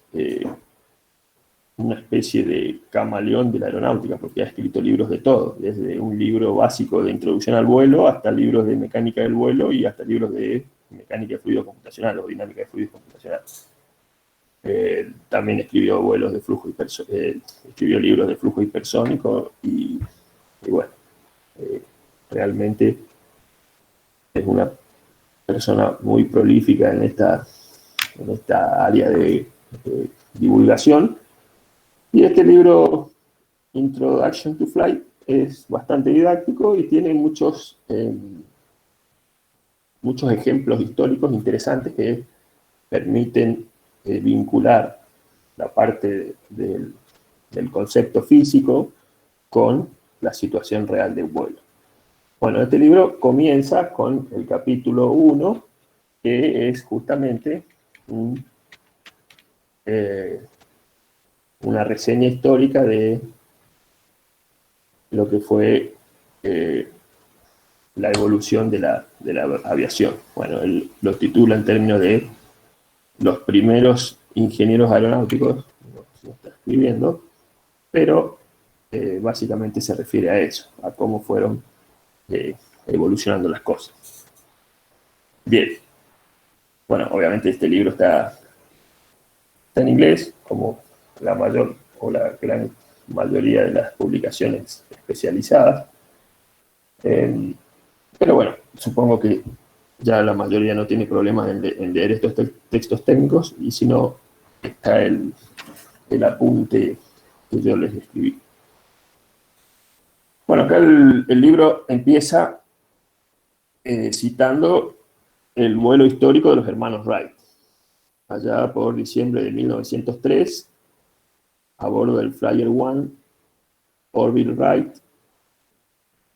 una especie de camaleón de la aeronáutica, porque ha escrito libros de todo, desde un libro básico de introducción al vuelo, hasta libros de mecánica del vuelo, y hasta libros de mecánica de fluido computacional, o dinámica de fluidos computacional. También escribió escribió libros de flujo hipersónico, y bueno, realmente es una persona muy prolífica en esta área de divulgación. Y este libro, Introduction to Flight, es bastante didáctico y tiene muchos ejemplos históricos interesantes que permiten vincular la parte del concepto físico con la situación real del vuelo. Bueno, este libro comienza con el capítulo 1, que es justamente una reseña histórica de lo que fue la evolución de la aviación. Bueno, él lo titula en términos de los primeros ingenieros aeronáuticos, lo está escribiendo, pero básicamente se refiere a eso, a cómo fueron evolucionando las cosas. Bien. Bueno, obviamente este libro está en inglés, como la mayor o la gran mayoría de las publicaciones especializadas. Pero bueno, supongo que ya la mayoría no tiene problemas en leer estos textos técnicos, y si no, está el apunte que yo les escribí. Bueno, acá el libro empieza citando el vuelo histórico de los hermanos Wright. Allá por diciembre de 1903, a bordo del Flyer One, Orville Wright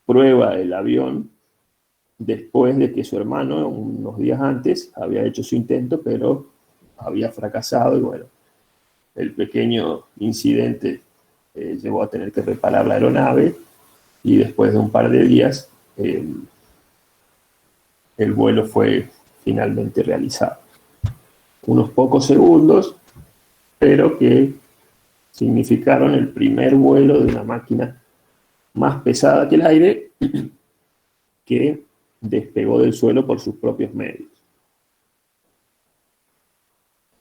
prueba el avión después de que su hermano, unos días antes, había hecho su intento, pero había fracasado, y bueno, el pequeño incidente llevó a tener que reparar la aeronave, y después de un par de días el vuelo fue finalmente realizado. Unos pocos segundos, pero que significaron el primer vuelo de una máquina más pesada que el aire, que despegó del suelo por sus propios medios.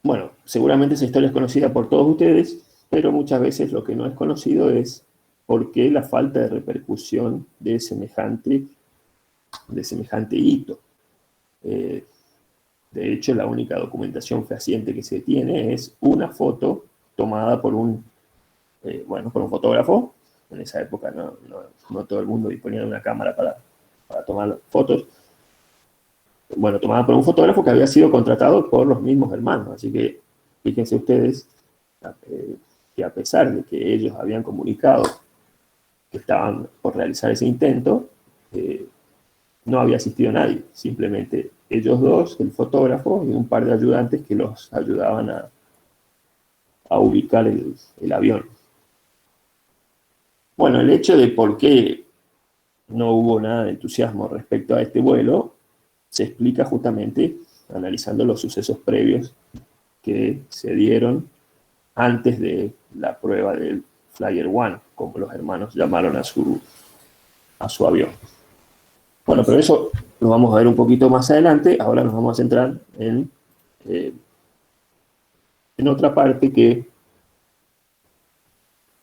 Bueno, seguramente esa historia es conocida por todos ustedes, pero muchas veces lo que no es conocido es por qué la falta de repercusión de semejante de semejante hito. De hecho, la única documentación fehaciente que se tiene es una foto tomada por un fotógrafo. En esa época no todo el mundo disponía de una cámara para tomar fotos. Bueno, tomada por un fotógrafo que había sido contratado por los mismos hermanos. Así que fíjense ustedes que a pesar de que ellos habían comunicado que estaban por realizar ese intento, no había asistido nadie. Simplemente ellos dos, el fotógrafo y un par de ayudantes que los ayudaban a ubicar el avión. Bueno, el hecho de por qué no hubo nada de entusiasmo respecto a este vuelo se explica justamente analizando los sucesos previos que se dieron antes de la prueba del Flyer One, como los hermanos llamaron a su avión. Bueno, pero eso lo vamos a ver un poquito más adelante. Ahora nos vamos a centrar en otra parte que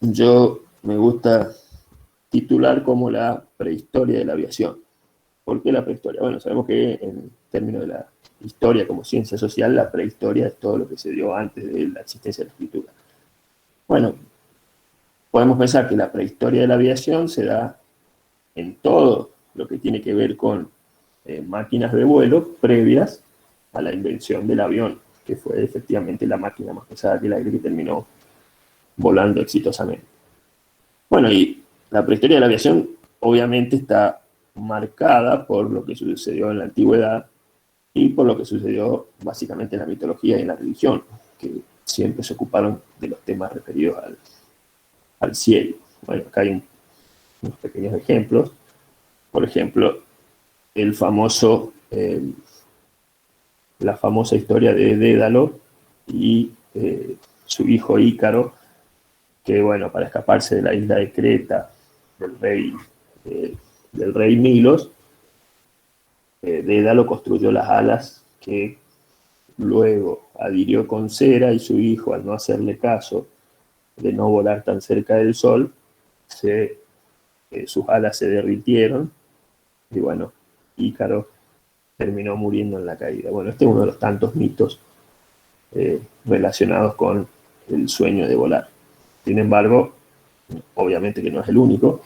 yo me gusta titular como la prehistoria de la aviación. ¿Por qué la prehistoria? Bueno, sabemos que en términos de la historia como ciencia social, la prehistoria es todo lo que se dio antes de la existencia de la escritura. Bueno, podemos pensar que la prehistoria de la aviación se da en todo lo que tiene que ver con máquinas de vuelo previas a la invención del avión, que fue efectivamente la máquina más pesada que el aire que terminó volando exitosamente. Bueno, y la prehistoria de la aviación obviamente está marcada por lo que sucedió en la antigüedad y por lo que sucedió básicamente en la mitología y en la religión, que siempre se ocuparon de los temas referidos al cielo. Bueno, acá hay unos pequeños ejemplos. Por ejemplo, la famosa historia de Dédalo y su hijo Ícaro, que bueno, para escaparse de la isla de Creta del rey Milos, Dédalo construyó las alas que luego adhirió con cera y su hijo, al no hacerle caso de no volar tan cerca del sol, sus alas se derritieron y bueno, Ícaro terminó muriendo en la caída. Bueno, este es uno de los tantos mitos relacionados con el sueño de volar. Sin embargo, obviamente que no es el único.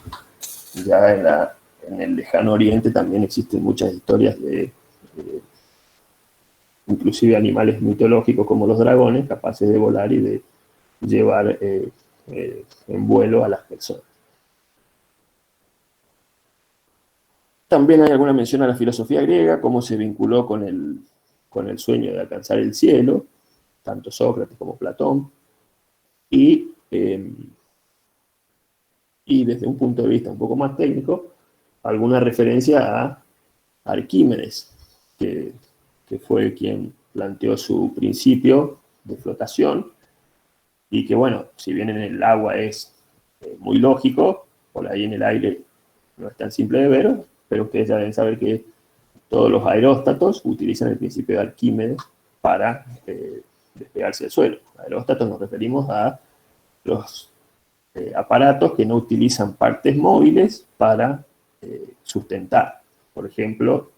Ya en el lejano oriente también existen muchas historias de inclusive animales mitológicos como los dragones, capaces de volar y de llevar en vuelo a las personas. También hay alguna mención a la filosofía griega, cómo se vinculó con el sueño de alcanzar el cielo, tanto Sócrates como Platón, y desde un punto de vista un poco más técnico, alguna referencia a Arquímedes, que fue quien planteó su principio de flotación, y que bueno, si bien en el agua es muy lógico, por ahí en el aire no es tan simple de ver, pero ustedes ya deben saber que todos los aeróstatos utilizan el principio de Arquímedes para despegarse del suelo. Aeróstatos nos referimos a los aparatos que no utilizan partes móviles para sustentar. Por ejemplo,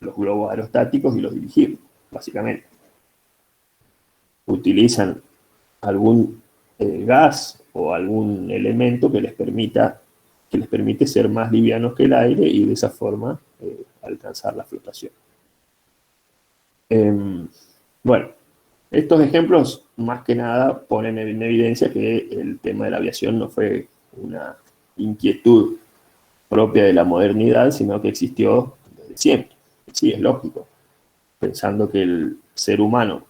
los globos aerostáticos y los dirigibles, básicamente. Utilizan algún gas o algún elemento que les permite ser más livianos que el aire y de esa forma alcanzar la flotación. Bueno, estos ejemplos más que nada ponen en evidencia que el tema de la aviación no fue una inquietud propia de la modernidad, sino que existió desde siempre. Sí, es lógico, pensando que el ser humano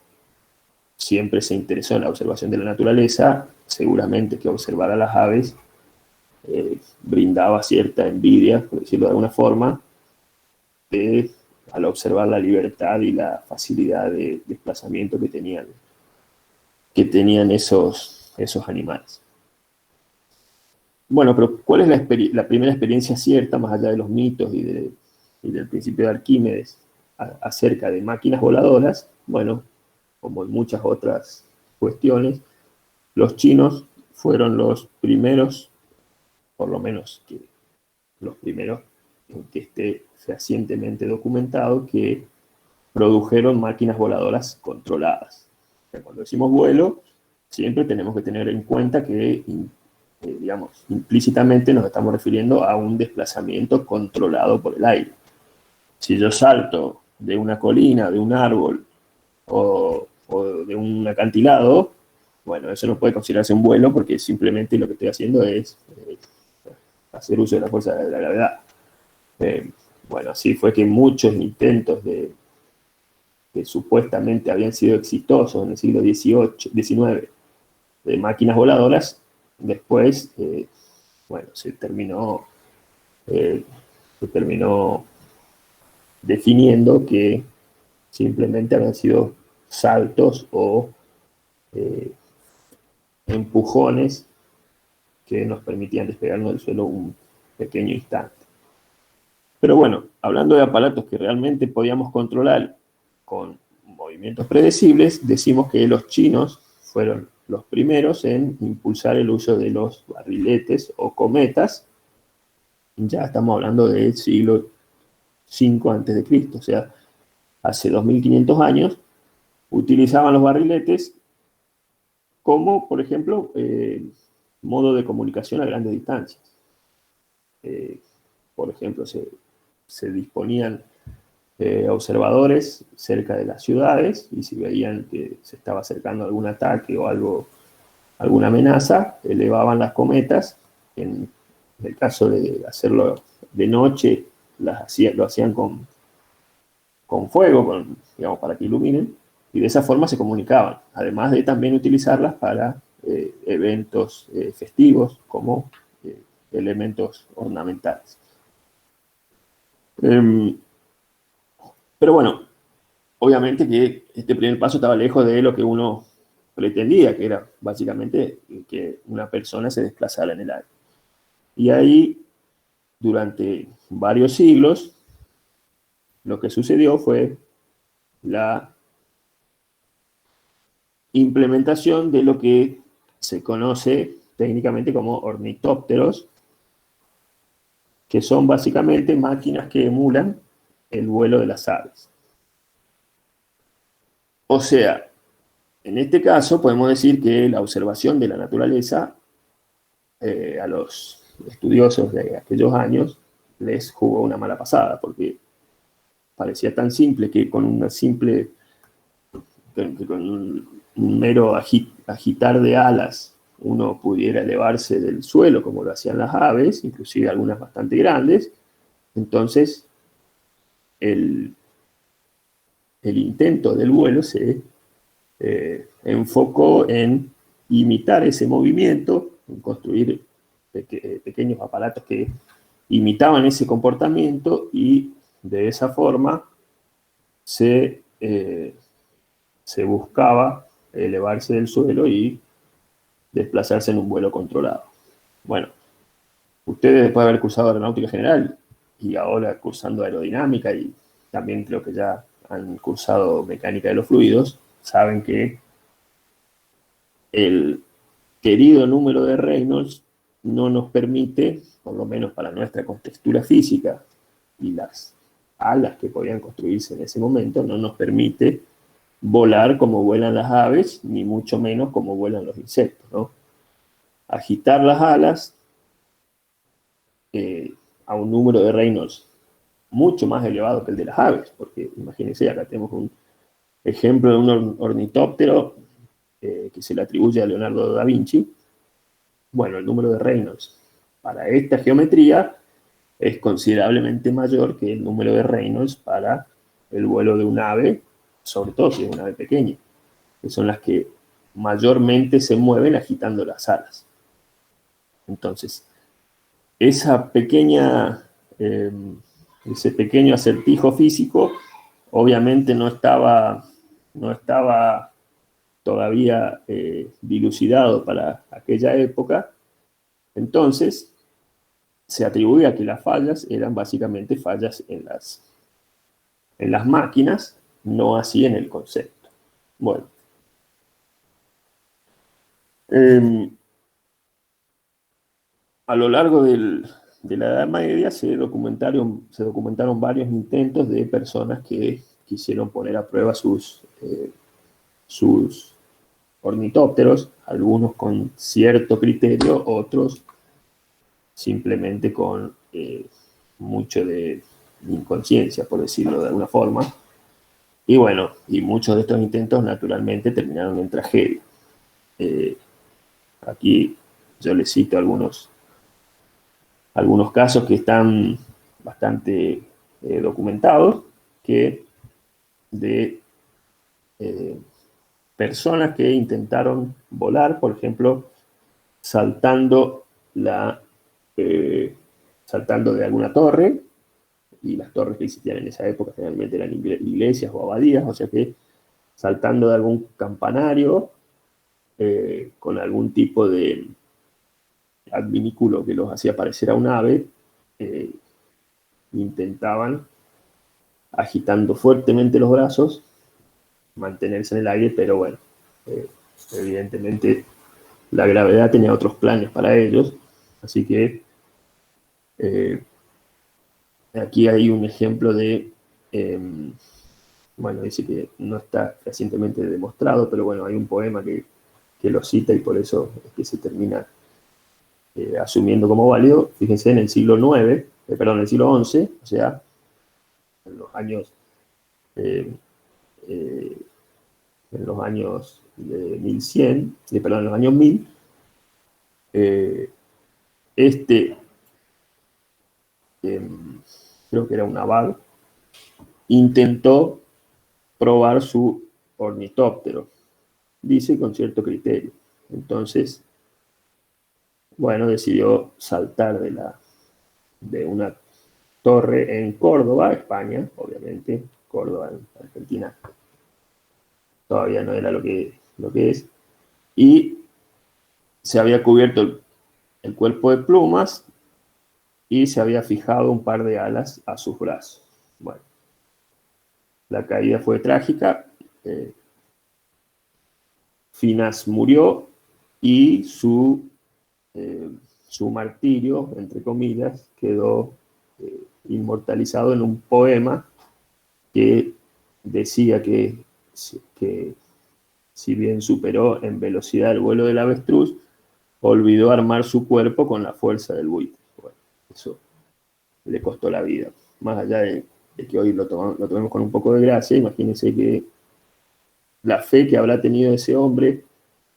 siempre se interesó en la observación de la naturaleza, seguramente que observar a las aves brindaba cierta envidia, por decirlo de alguna forma, al observar la libertad y la facilidad de desplazamiento que tenían esos animales. Bueno, pero ¿cuál es la primera experiencia cierta, más allá de los mitos y del principio de Arquímedes, acerca de máquinas voladoras? Bueno, como en muchas otras cuestiones, los chinos fueron los primeros, por lo menos los primeros en que esté fehacientemente documentado que produjeron máquinas voladoras controladas. O sea, cuando decimos vuelo, siempre tenemos que tener en cuenta que, digamos, implícitamente nos estamos refiriendo a un desplazamiento controlado por el aire. Si yo salto de una colina, de un árbol o de un acantilado, bueno, eso no puede considerarse un vuelo porque simplemente lo que estoy haciendo es hacer uso de la fuerza de la gravedad. Bueno, así fue que muchos intentos que supuestamente habían sido exitosos en el siglo XIX de máquinas voladoras, después, bueno, se terminó definiendo que simplemente habían sido saltos o empujones que nos permitían despegarnos del suelo un pequeño instante. Pero bueno, hablando de aparatos que realmente podíamos controlar con movimientos predecibles, decimos que los chinos fueron los primeros en impulsar el uso de los barriletes o cometas. Ya estamos hablando del siglo V a.C., o sea, hace 2500 años, utilizaban los barriletes como, por ejemplo, modo de comunicación a grandes distancias. Por ejemplo, se disponían observadores cerca de las ciudades y si veían que se estaba acercando algún ataque o alguna amenaza, elevaban las cometas. En el caso de hacerlo de noche, lo hacían con fuego, digamos, para que iluminen, y de esa forma se comunicaban, además de también utilizarlas para eventos festivos como elementos ornamentales. Pero bueno, obviamente que este primer paso estaba lejos de lo que uno pretendía, que era básicamente que una persona se desplazara en el aire. Y ahí, durante varios siglos, lo que sucedió fue la implementación de lo que se conoce técnicamente como ornitópteros, que son básicamente máquinas que emulan el vuelo de las aves. O sea, en este caso podemos decir que la observación de la naturaleza a los estudiosos de aquellos años les jugó una mala pasada, porque parecía tan simple que con un mero agitar de alas uno pudiera elevarse del suelo como lo hacían las aves, inclusive algunas bastante grandes. Entonces el intento del vuelo se enfocó en imitar ese movimiento, en construir pequeños aparatos que imitaban ese comportamiento y de esa forma se buscaba elevarse del suelo y desplazarse en un vuelo controlado. Bueno, ustedes después de haber cursado aeronáutica general y ahora cursando aerodinámica y también creo que ya han cursado mecánica de los fluidos, saben que el querido número de Reynolds no nos permite, por lo menos para nuestra contextura física y las alas que podían construirse en ese momento, no nos permite volar como vuelan las aves, ni mucho menos como vuelan los insectos, ¿no? Agitar las alas a un número de Reynolds mucho más elevado que el de las aves, porque imagínense, acá tenemos un ejemplo de un ornitóptero que se le atribuye a Leonardo da Vinci. Bueno, el número de Reynolds para esta geometría es considerablemente mayor que el número de Reynolds para el vuelo de un ave, sobre todo si es una ave pequeña, que son las que mayormente se mueven agitando las alas. Entonces, ese pequeño acertijo físico obviamente no estaba todavía dilucidado para aquella época. Entonces se atribuía que las fallas eran básicamente fallas en las máquinas, no así en el concepto. Bueno, a lo largo del de la Edad Media se documentaron varios intentos de personas que quisieron poner a prueba sus ornitópteros, algunos con cierto criterio, otros simplemente con mucho de inconsciencia, por decirlo de alguna forma. Y bueno, y muchos de estos intentos naturalmente terminaron en tragedia. Aquí yo les cito algunos casos que están bastante documentados, que de personas que intentaron volar, por ejemplo, saltando saltando de alguna torre, y las torres que existían en esa época generalmente eran iglesias o abadías, o sea que saltando de algún campanario con algún tipo de adminículo que los hacía parecer a un ave, intentaban, agitando fuertemente los brazos, mantenerse en el aire, pero bueno, evidentemente la gravedad tenía otros planes para ellos, así que aquí hay un ejemplo de, bueno, dice que no está recientemente demostrado, pero bueno, hay un poema que lo cita y por eso es que se termina asumiendo como válido. Fíjense, en el siglo IX, perdón, en el siglo XI, o sea, en los años eh, eh, en los años de 1100, perdón, en los años 1000, este, creo que era un abad, intentó probar su ornitóptero, dice con cierto criterio. Entonces, bueno, decidió saltar de una torre en Córdoba, España, obviamente, Córdoba, Argentina, todavía no era lo que es, y se había cubierto el cuerpo de plumas y se había fijado un par de alas a sus brazos. Bueno, la caída fue trágica, Finas murió y su martirio, entre comillas, quedó inmortalizado en un poema que decía que si bien superó en velocidad el vuelo del avestruz, olvidó armar su cuerpo con la fuerza del buitre. Bueno, eso le costó la vida. Más allá de que hoy lo tomemos con un poco de gracia, imagínense que la fe que habrá tenido ese hombre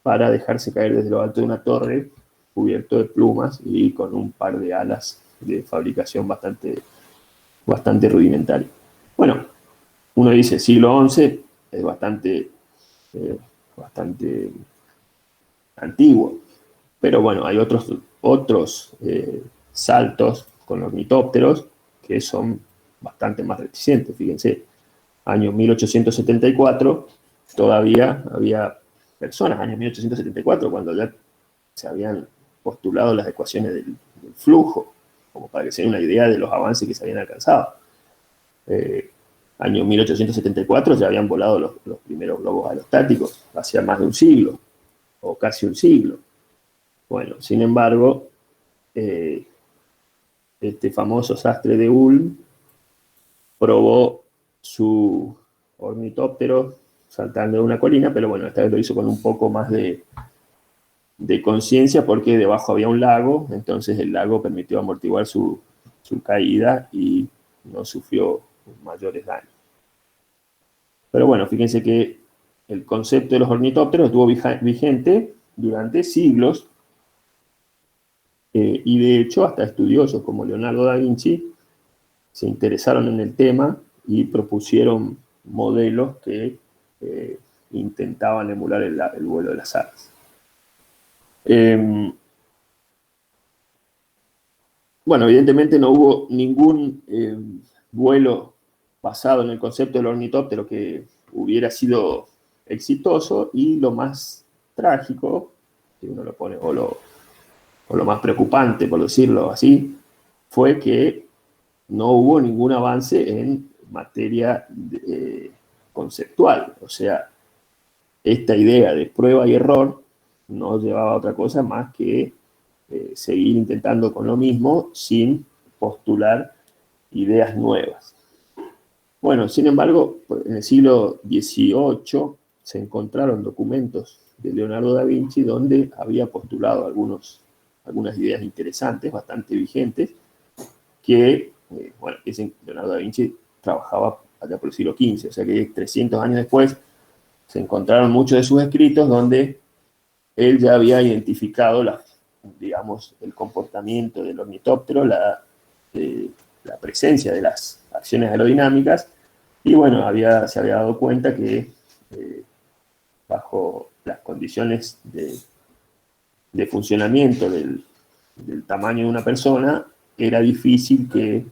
para dejarse caer desde lo alto de una torre cubierto de plumas y con un par de alas de fabricación bastante rudimentaria. Bueno, uno dice siglo XI, es bastante antiguo, pero bueno, hay otros saltos con ornitópteros que son bastante más reticentes. Fíjense, año 1874, todavía había personas, año 1874, cuando ya se habían postulado las ecuaciones del flujo, como para que se den una idea de los avances que se habían alcanzado. Año 1874 ya habían volado los primeros globos aerostáticos, hacía más de un siglo, o casi un siglo. Bueno, sin embargo, este famoso sastre de Ulm probó su ornitóptero saltando de una colina, pero bueno, esta vez lo hizo con un poco más de conciencia porque debajo había un lago, entonces el lago permitió amortiguar su caída y no sufrió mayores daños. Pero bueno, fíjense que el concepto de los ornitópteros estuvo vigente durante siglos y de hecho hasta estudiosos como Leonardo da Vinci se interesaron en el tema y propusieron modelos que intentaban emular el vuelo de las aves. Bueno, evidentemente no hubo ningún vuelo basado en el concepto del ornitóptero que hubiera sido exitoso, y lo más trágico, si uno lo pone, o lo más preocupante, por decirlo así, fue que no hubo ningún avance en materia conceptual. O sea, esta idea de prueba y error no llevaba a otra cosa más que seguir intentando con lo mismo sin postular ideas nuevas. Bueno, sin embargo, en el siglo XVIII se encontraron documentos de Leonardo da Vinci donde había postulado algunas ideas interesantes, bastante vigentes, que, bueno, Leonardo da Vinci trabajaba allá por el siglo XV, o sea que 300 años después se encontraron muchos de sus escritos donde él ya había identificado digamos, el comportamiento del ornitóptero, la presencia de las acciones aerodinámicas, y bueno, se había dado cuenta que bajo las condiciones de funcionamiento del tamaño de una persona, era difícil que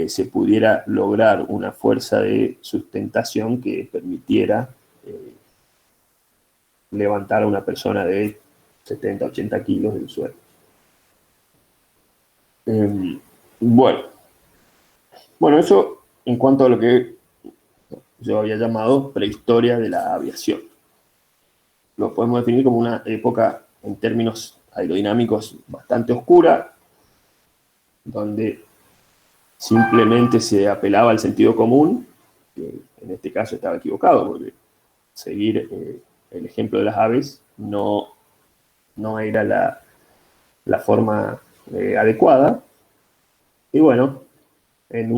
se pudiera lograr una fuerza de sustentación que permitiera levantar a una persona de 70, 80 kilos del suelo. Bueno, eso en cuanto a lo que yo había llamado prehistoria de la aviación. Lo podemos definir como una época, en términos aerodinámicos, bastante oscura, donde simplemente se apelaba al sentido común, que en este caso estaba equivocado, porque seguir el ejemplo de las aves no era la forma adecuada. Y bueno, en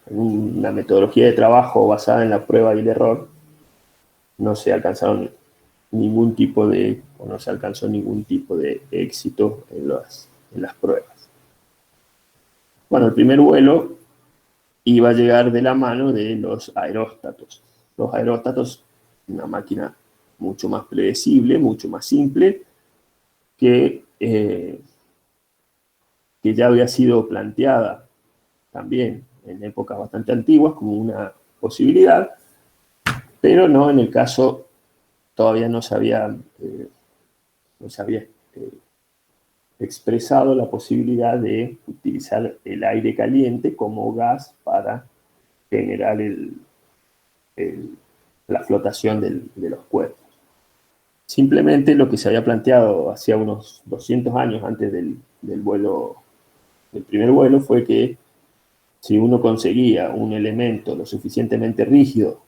una metodología de trabajo basada en la prueba y el error, no se alcanzó ningún tipo de éxito en las pruebas. Bueno, el primer vuelo iba a llegar de la mano de los aeróstatos. Los aeróstatos, una máquina mucho más predecible, mucho más simple, que ya había sido planteada también en épocas bastante antiguas como una posibilidad, pero no en el caso, todavía no se había expresado la posibilidad de utilizar el aire caliente como gas para generar la flotación de los cuerpos. Simplemente lo que se había planteado hacía unos 200 años antes del primer vuelo, fue que si uno conseguía un elemento lo suficientemente rígido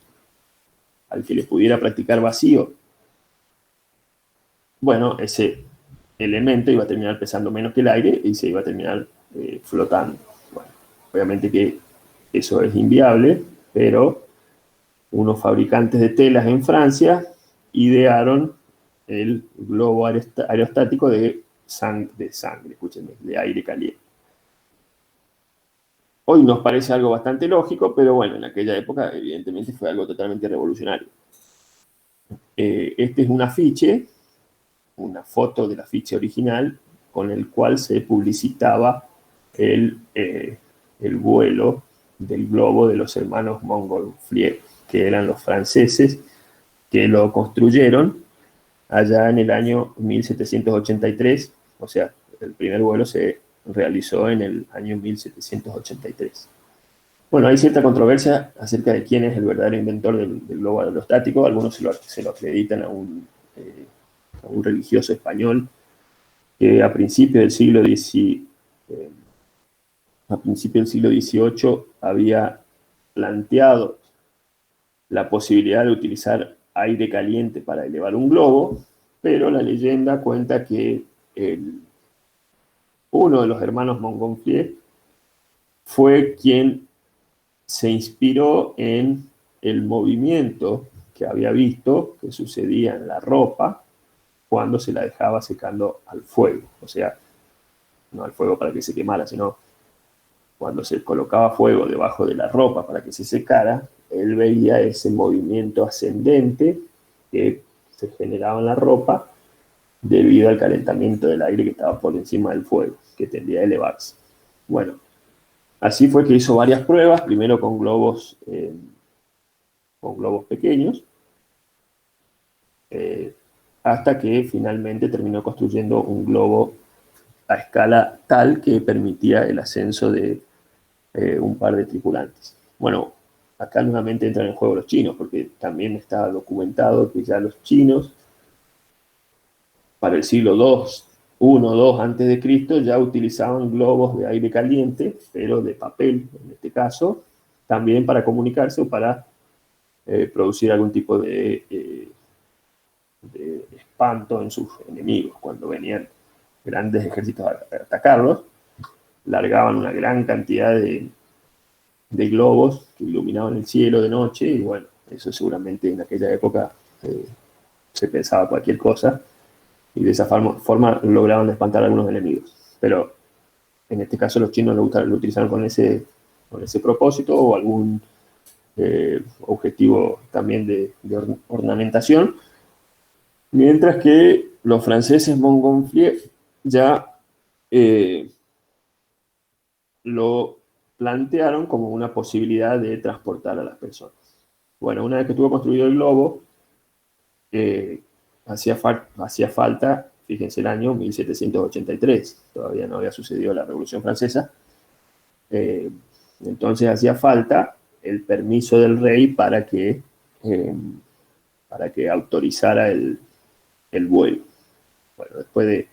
al que le pudiera practicar vacío, bueno, ese elemento iba a terminar pesando menos que el aire y se iba a terminar flotando. Bueno, obviamente que eso es inviable, pero unos fabricantes de telas en Francia idearon el globo aerostático de sangre, escúchenme, de aire caliente. Hoy nos parece algo bastante lógico, pero bueno, en aquella época evidentemente fue algo totalmente revolucionario. Este es un afiche, una foto del afiche original, con el cual se publicitaba el vuelo del globo de los hermanos Montgolfier, que eran los franceses que lo construyeron allá en el año 1783, o sea, el primer vuelo se realizó en el año 1783. Bueno, hay cierta controversia acerca de quién es el verdadero inventor del globo aerostático. Algunos se lo acreditan a un religioso español que a principios del siglo XVIII había planteado la posibilidad de utilizar aire caliente para elevar un globo, pero la leyenda cuenta que uno de los hermanos Montgolfier fue quien se inspiró en el movimiento que había visto que sucedía en la ropa cuando se la dejaba secando al fuego. O sea, no al fuego para que se quemara, sino cuando se colocaba fuego debajo de la ropa para que se secara, él veía ese movimiento ascendente que se generaba en la ropa debido al calentamiento del aire que estaba por encima del fuego, que tendía a elevarse. Bueno, así fue que hizo varias pruebas, primero con globos pequeños, hasta que finalmente terminó construyendo un globo a escala tal que permitía el ascenso de un par de tripulantes. Bueno, acá nuevamente entran en juego los chinos, porque también está documentado que ya los chinos para el siglo II, 1, 2 antes de Cristo, ya utilizaban globos de aire caliente, pero de papel en este caso, también para comunicarse o para producir algún tipo de espanto en sus enemigos. Cuando venían grandes ejércitos a atacarlos, largaban una gran cantidad de globos que iluminaban el cielo de noche, y bueno, eso seguramente en aquella época se pensaba cualquier cosa, y de esa forma lograban espantar a algunos enemigos. Pero en este caso los chinos lo utilizaron con ese propósito, o algún objetivo también de ornamentación, mientras que los franceses Montgolfier ya lo plantearon como una posibilidad de transportar a las personas. Bueno, una vez que estuvo construido el globo, hacía falta, fíjense el año 1783, todavía no había sucedido la Revolución Francesa, entonces hacía falta el permiso del rey para que autorizara el vuelo. Bueno, después de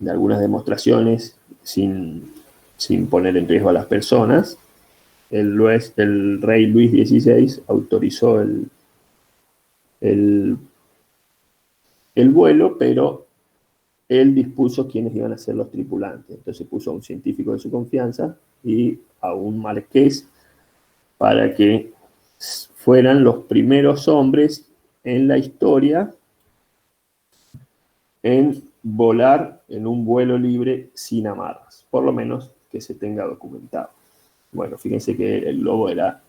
algunas demostraciones sin poner en riesgo a las personas, el rey Luis XVI autorizó el vuelo, pero él dispuso quiénes iban a ser los tripulantes. Entonces puso a un científico de su confianza y a un marqués para que fueran los primeros hombres en la historia en volar en un vuelo libre sin amarras, por lo menos que se tenga documentado. Bueno, fíjense que el globo era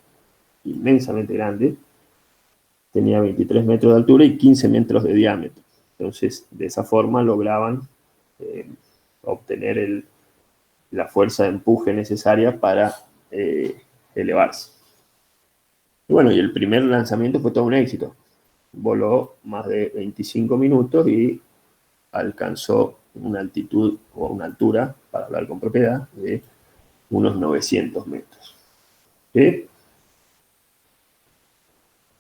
inmensamente grande, tenía 23 metros de altura y 15 metros de diámetro. Entonces, de esa forma lograban obtener la fuerza de empuje necesaria para elevarse. Y bueno, y el primer lanzamiento fue todo un éxito. Voló más de 25 minutos y alcanzó una altitud o una altura, para hablar con propiedad, de unos 900 metros. ¿Sí?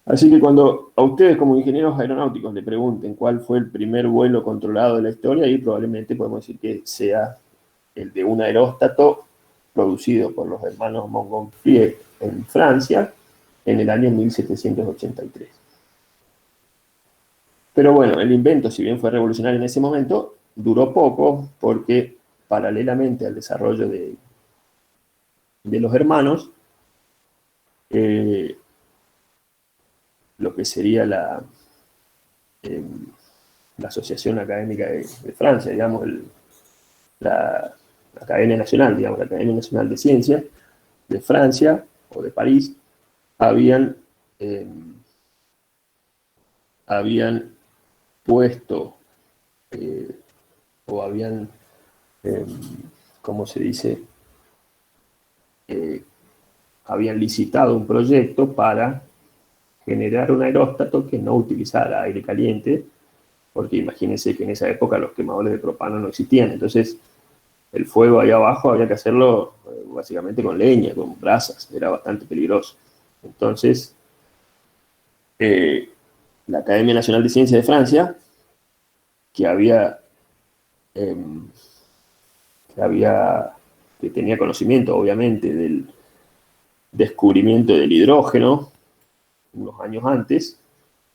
Así que cuando a ustedes como ingenieros aeronáuticos le pregunten cuál fue el primer vuelo controlado de la historia, ahí probablemente podemos decir que sea el de un aeróstato producido por los hermanos Montgolfier en Francia en el año 1783. Pero bueno, el invento, si bien fue revolucionario en ese momento, duró poco, porque paralelamente al desarrollo de los hermanos, lo que sería la Asociación Académica de Francia, digamos, la Academia Nacional, digamos, la Academia Nacional de Ciencias de Francia o de París, habían puesto o habían, ¿cómo se dice? Habían licitado un proyecto para generar un aeróstato que no utilizara aire caliente, porque imagínense que en esa época los quemadores de propano no existían, entonces el fuego ahí abajo había que hacerlo básicamente con leña, con brasas, era bastante peligroso. Entonces, la Academia Nacional de Ciencias de Francia, que tenía conocimiento, obviamente, del descubrimiento del hidrógeno unos años antes,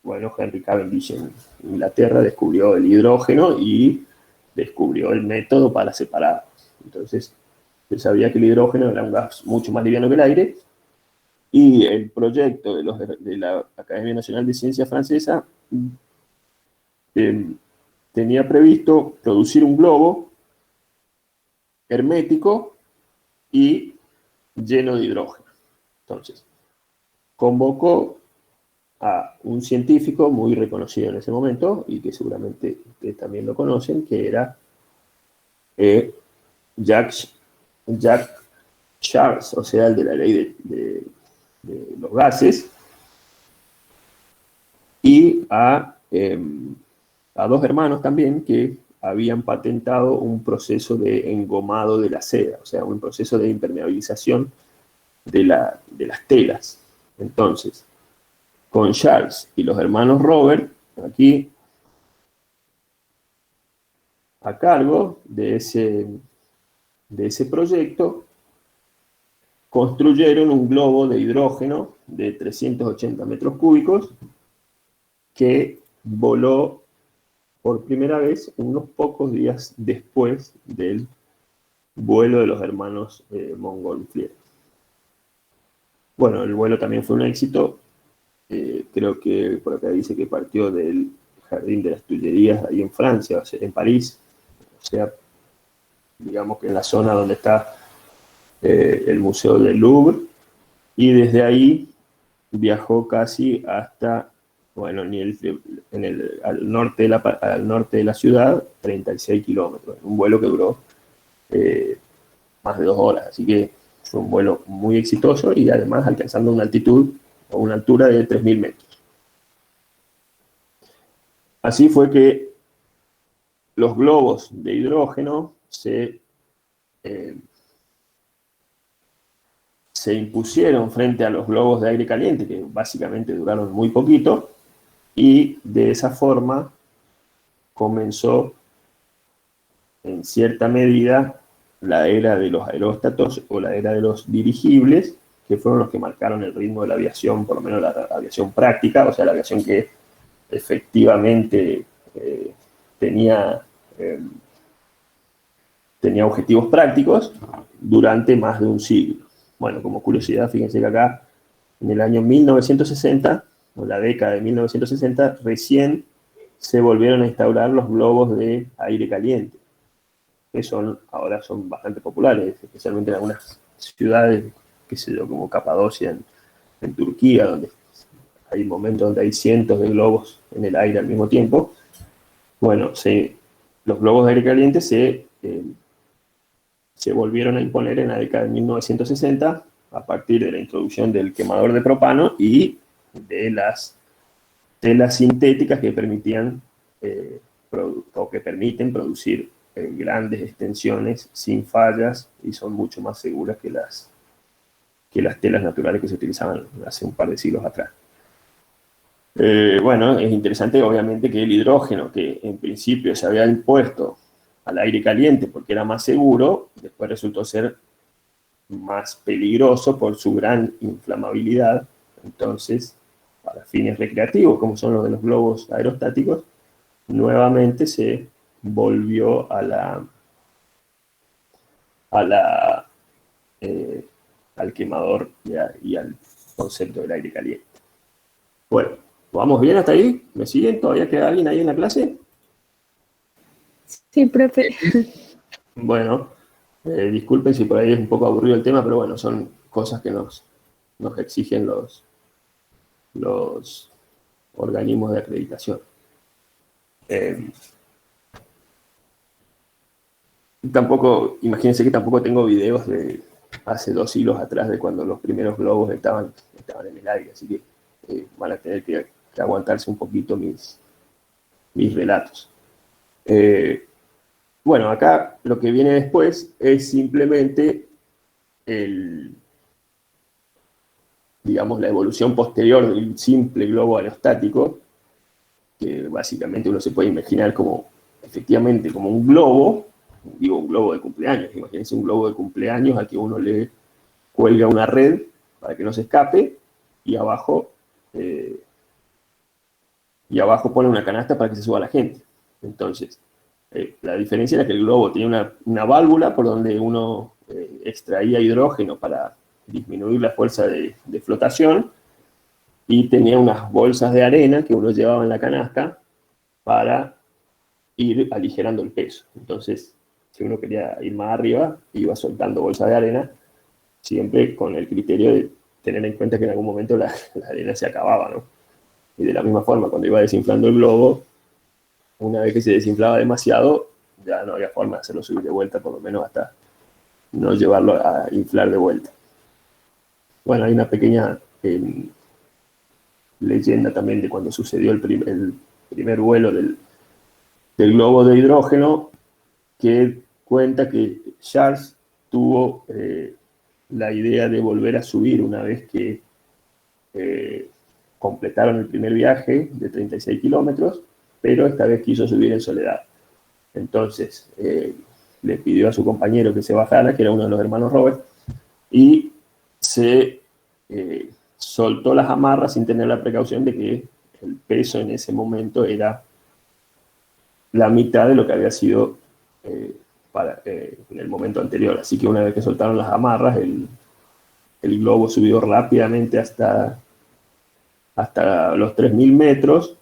bueno, Henry Cavendish en Inglaterra descubrió el hidrógeno y descubrió el método para separar. Entonces, se sabía que el hidrógeno era un gas mucho más liviano que el aire, y el proyecto de la Academia Nacional de Ciencias Francesa tenía previsto producir un globo hermético y lleno de hidrógeno. Entonces, convocó a un científico muy reconocido en ese momento, y que seguramente ustedes también lo conocen, que era Jacques Charles, o sea, el de la ley de los gases, y a dos hermanos también que habían patentado un proceso de engomado de la seda, o sea, un proceso de impermeabilización de las telas. Entonces, con Charles y los hermanos Robert, aquí a cargo de ese proyecto, construyeron un globo de hidrógeno de 380 metros cúbicos que voló por primera vez unos pocos días después del vuelo de los hermanos Montgolfier. Bueno, el vuelo también fue un éxito. Creo que por acá dice que partió del Jardín de las Tullerías, ahí en Francia, o sea, en París. O sea, digamos que en la zona donde está el Museo del Louvre. Y desde ahí viajó casi hasta, bueno, al norte de la ciudad, 36 kilómetros. Un vuelo que duró más de 2 horas. Así que fue un vuelo muy exitoso y además alcanzando una altitud o una altura de 3.000 metros. Así fue que los globos de hidrógeno se impusieron frente a los globos de aire caliente, que básicamente duraron muy poquito, y de esa forma comenzó, en cierta medida, la era de los aeróstatos o la era de los dirigibles, que fueron los que marcaron el ritmo de la aviación, por lo menos la aviación práctica, o sea, la aviación que efectivamente tenía objetivos prácticos durante más de un siglo. Bueno, como curiosidad, fíjense que acá, en el año 1960, o la década de 1960, recién se volvieron a instaurar los globos de aire caliente, que ahora son bastante populares, especialmente en algunas ciudades, qué sé yo, como Capadocia en Turquía, donde hay momentos donde hay cientos de globos en el aire al mismo tiempo. Bueno, los globos de aire caliente se volvieron a imponer en la década de 1960 a partir de la introducción del quemador de propano y de las telas sintéticas que permitían o que permiten producir grandes extensiones sin fallas y son mucho más seguras que las telas naturales que se utilizaban hace un par de siglos atrás. Bueno, es interesante obviamente que el hidrógeno, que en principio se había impuesto al aire caliente porque era más seguro, después resultó ser más peligroso por su gran inflamabilidad. Entonces, para fines recreativos, como son los de los globos aerostáticos, nuevamente se volvió al quemador y al concepto del aire caliente. Bueno, ¿vamos bien hasta ahí? ¿Me siguen? ¿Todavía queda alguien ahí en la clase? Sí, profe. Bueno, disculpen si por ahí es un poco aburrido el tema, pero bueno, son cosas que nos exigen los organismos de acreditación. Imagínense que tampoco tengo videos de hace 2 siglos atrás de cuando los primeros globos estaban en el aire, así que van a tener que aguantarse un poquito mis relatos. Bueno, acá lo que viene después es simplemente digamos, la evolución posterior del simple globo aerostático, que básicamente uno se puede imaginar efectivamente como un globo, digo un globo de cumpleaños, imagínense un globo de cumpleaños al que uno le cuelga una red para que no se escape y abajo pone una canasta para que se suba la gente. Entonces, la diferencia era que el globo tenía una válvula por donde uno extraía hidrógeno para disminuir la fuerza de flotación y tenía unas bolsas de arena que uno llevaba en la canasta para ir aligerando el peso. Entonces, si uno quería ir más arriba, iba soltando bolsas de arena, siempre con el criterio de tener en cuenta que en algún momento la arena se acababa, ¿no? Y de la misma forma, cuando iba desinflando el globo, una vez que se desinflaba demasiado, ya no había forma de hacerlo subir de vuelta, por lo menos hasta no llevarlo a inflar de vuelta. Bueno, hay una pequeña leyenda también de cuando sucedió el primer vuelo del globo de hidrógeno, que cuenta que Charles tuvo la idea de volver a subir una vez que completaron el primer viaje de 36 kilómetros, pero esta vez quiso subir en soledad. Entonces, le pidió a su compañero que se bajara, que era uno de los hermanos Robert, y se soltó las amarras sin tener la precaución de que el peso en ese momento era la mitad de lo que había sido en el momento anterior. Así que una vez que soltaron las amarras, el globo subió rápidamente hasta los 3.000 metros,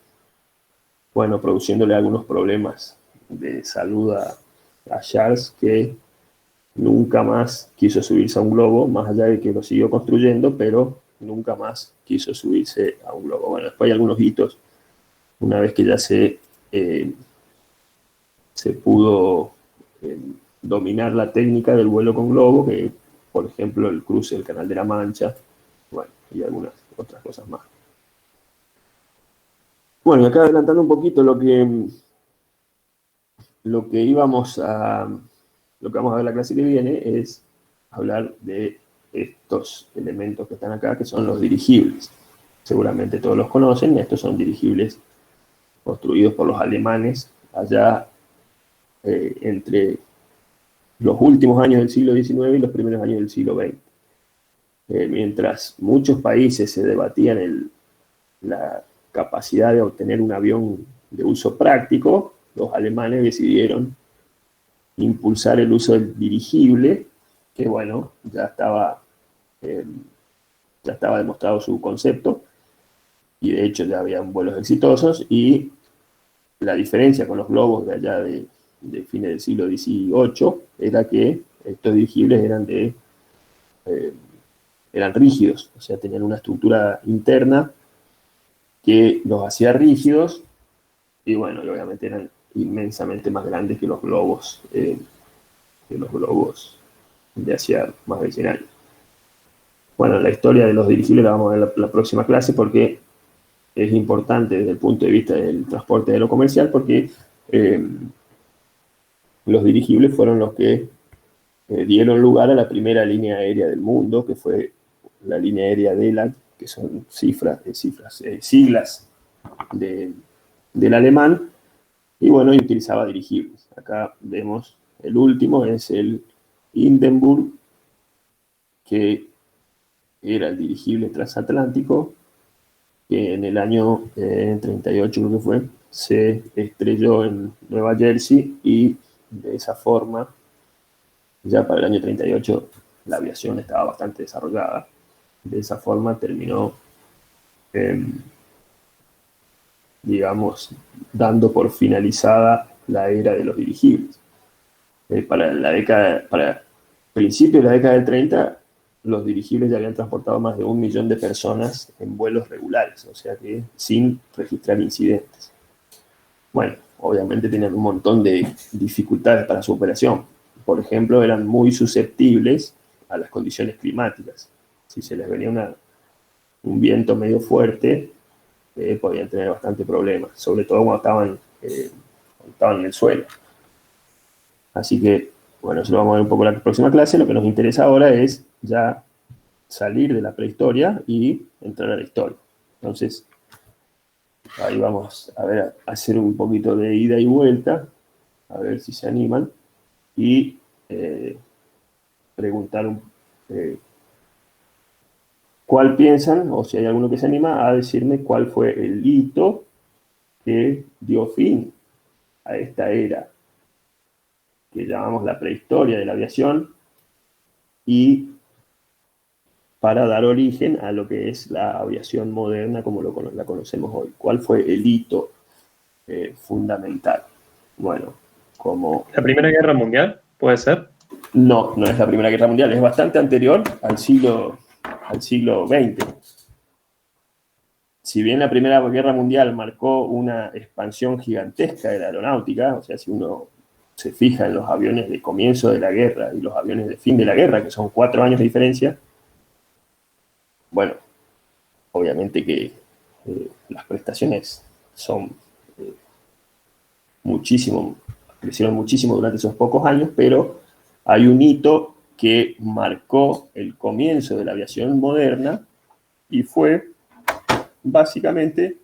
bueno, produciéndole algunos problemas de salud a Charles, que nunca más quiso subirse a un globo, más allá de que lo siguió construyendo, pero nunca más quiso subirse a un globo. Bueno, después hay algunos hitos, una vez que ya se pudo dominar la técnica del vuelo con globo, que por ejemplo el cruce del Canal de la Mancha, bueno, y algunas otras cosas más. Bueno, y acá adelantando un poquito lo que vamos a ver en la clase que viene es hablar de estos elementos que están acá, que son los dirigibles. Seguramente todos los conocen, estos son dirigibles construidos por los alemanes allá entre los últimos años del siglo XIX y los primeros años del siglo XX. Mientras muchos países se debatían la capacidad de obtener un avión de uso práctico, los alemanes decidieron impulsar el uso del dirigible, que bueno, ya estaba demostrado su concepto, y de hecho ya habían vuelos exitosos, y la diferencia con los globos de allá de fines del siglo XVIII era que estos dirigibles eran rígidos, o sea, tenían una estructura interna que los hacía rígidos, y bueno, y obviamente eran inmensamente más grandes que los globos de hacía más de 100 años. Bueno, la historia de los dirigibles la vamos a ver en la próxima clase, porque es importante desde el punto de vista del transporte aéreo comercial, porque los dirigibles fueron los que dieron lugar a la primera línea aérea del mundo, que fue la línea aérea DELAG, que son siglas del alemán, y bueno, y utilizaba dirigibles. Acá vemos el último, es el Hindenburg, que era el dirigible transatlántico, que en el año 38 creo que fue, se estrelló en Nueva Jersey, y de esa forma, ya para el año 38, la aviación estaba bastante desarrollada. De esa forma terminó, digamos, dando por finalizada la era de los dirigibles. Para principios de la década del 30, los dirigibles ya habían transportado más de 1 millón de personas en vuelos regulares, o sea que sin registrar incidentes. Bueno, obviamente tenían un montón de dificultades para su operación. Por ejemplo, eran muy susceptibles a las condiciones climáticas. Si se les venía un viento medio fuerte, podían tener bastante problemas, sobre todo cuando estaban en el suelo. Así que, bueno, eso lo vamos a ver un poco en la próxima clase. Lo que nos interesa ahora es ya salir de la prehistoria y entrar a la historia. Entonces, ahí vamos a ver, a hacer un poquito de ida y vuelta, a ver si se animan, y preguntar cuál piensan, o si hay alguno que se anima, a decirme cuál fue el hito que dio fin a esta era que llamamos la prehistoria de la aviación, y para dar origen a lo que es la aviación moderna como la conocemos hoy. ¿Cuál fue el hito fundamental? Bueno, como... ¿La Primera Guerra Mundial? ¿Puede ser? No, no es la Primera Guerra Mundial, es bastante anterior al siglo XX. Si bien la Primera Guerra Mundial marcó una expansión gigantesca de la aeronáutica, o sea, si uno se fija en los aviones de comienzo de la guerra y los aviones de fin de la guerra, que son 4 años de diferencia, bueno, obviamente que las prestaciones son crecieron muchísimo durante esos pocos años, pero hay un hito que marcó el comienzo de la aviación moderna, y fue básicamente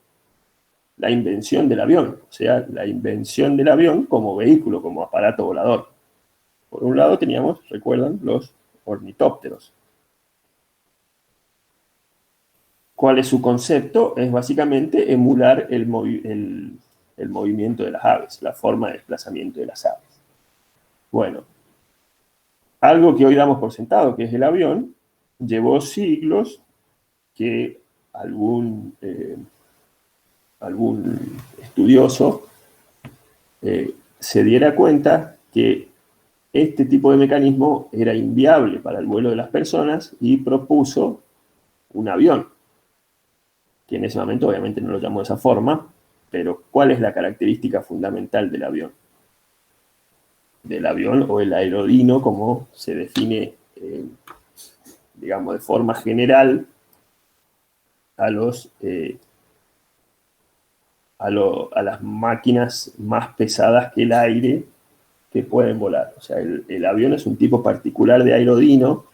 la invención del avión, o sea, la invención del avión como vehículo, como aparato volador. Por un lado teníamos, recuerdan, los ornitópteros. ¿Cuál es su concepto? Es básicamente emular el movimiento de las aves, la forma de desplazamiento de las aves. Bueno, algo que hoy damos por sentado, que es el avión, llevó siglos que algún estudioso se diera cuenta que este tipo de mecanismo era inviable para el vuelo de las personas y propuso un avión, que en ese momento obviamente no lo llamó de esa forma, pero ¿cuál es la característica fundamental del avión? Del avión o el aerodino, como se define, digamos, de forma general a las máquinas más pesadas que el aire que pueden volar. O sea, el avión es un tipo particular de aerodino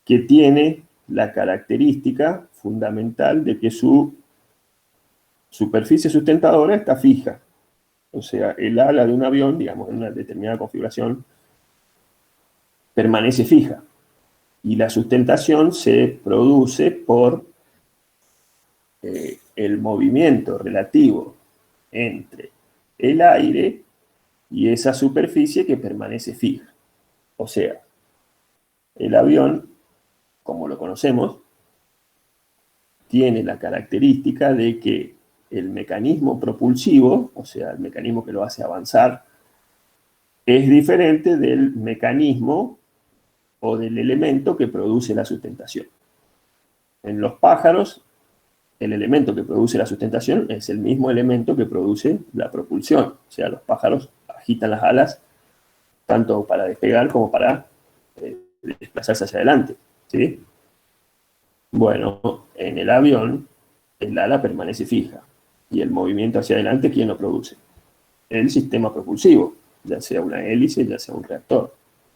que tiene la característica fundamental de que su superficie sustentadora está fija. O sea, el ala de un avión, digamos, en una determinada configuración, permanece fija. Y la sustentación se produce por el movimiento relativo entre el aire y esa superficie que permanece fija. O sea, el avión, como lo conocemos, tiene la característica de que el mecanismo propulsivo, o sea, el mecanismo que lo hace avanzar, es diferente del mecanismo o del elemento que produce la sustentación. En los pájaros, el elemento que produce la sustentación es el mismo elemento que produce la propulsión. O sea, los pájaros agitan las alas tanto para despegar como para desplazarse hacia adelante, ¿sí? Bueno, en el avión, el ala permanece fija. Y el movimiento hacia adelante, ¿quién lo produce? El sistema propulsivo, ya sea una hélice, ya sea un reactor,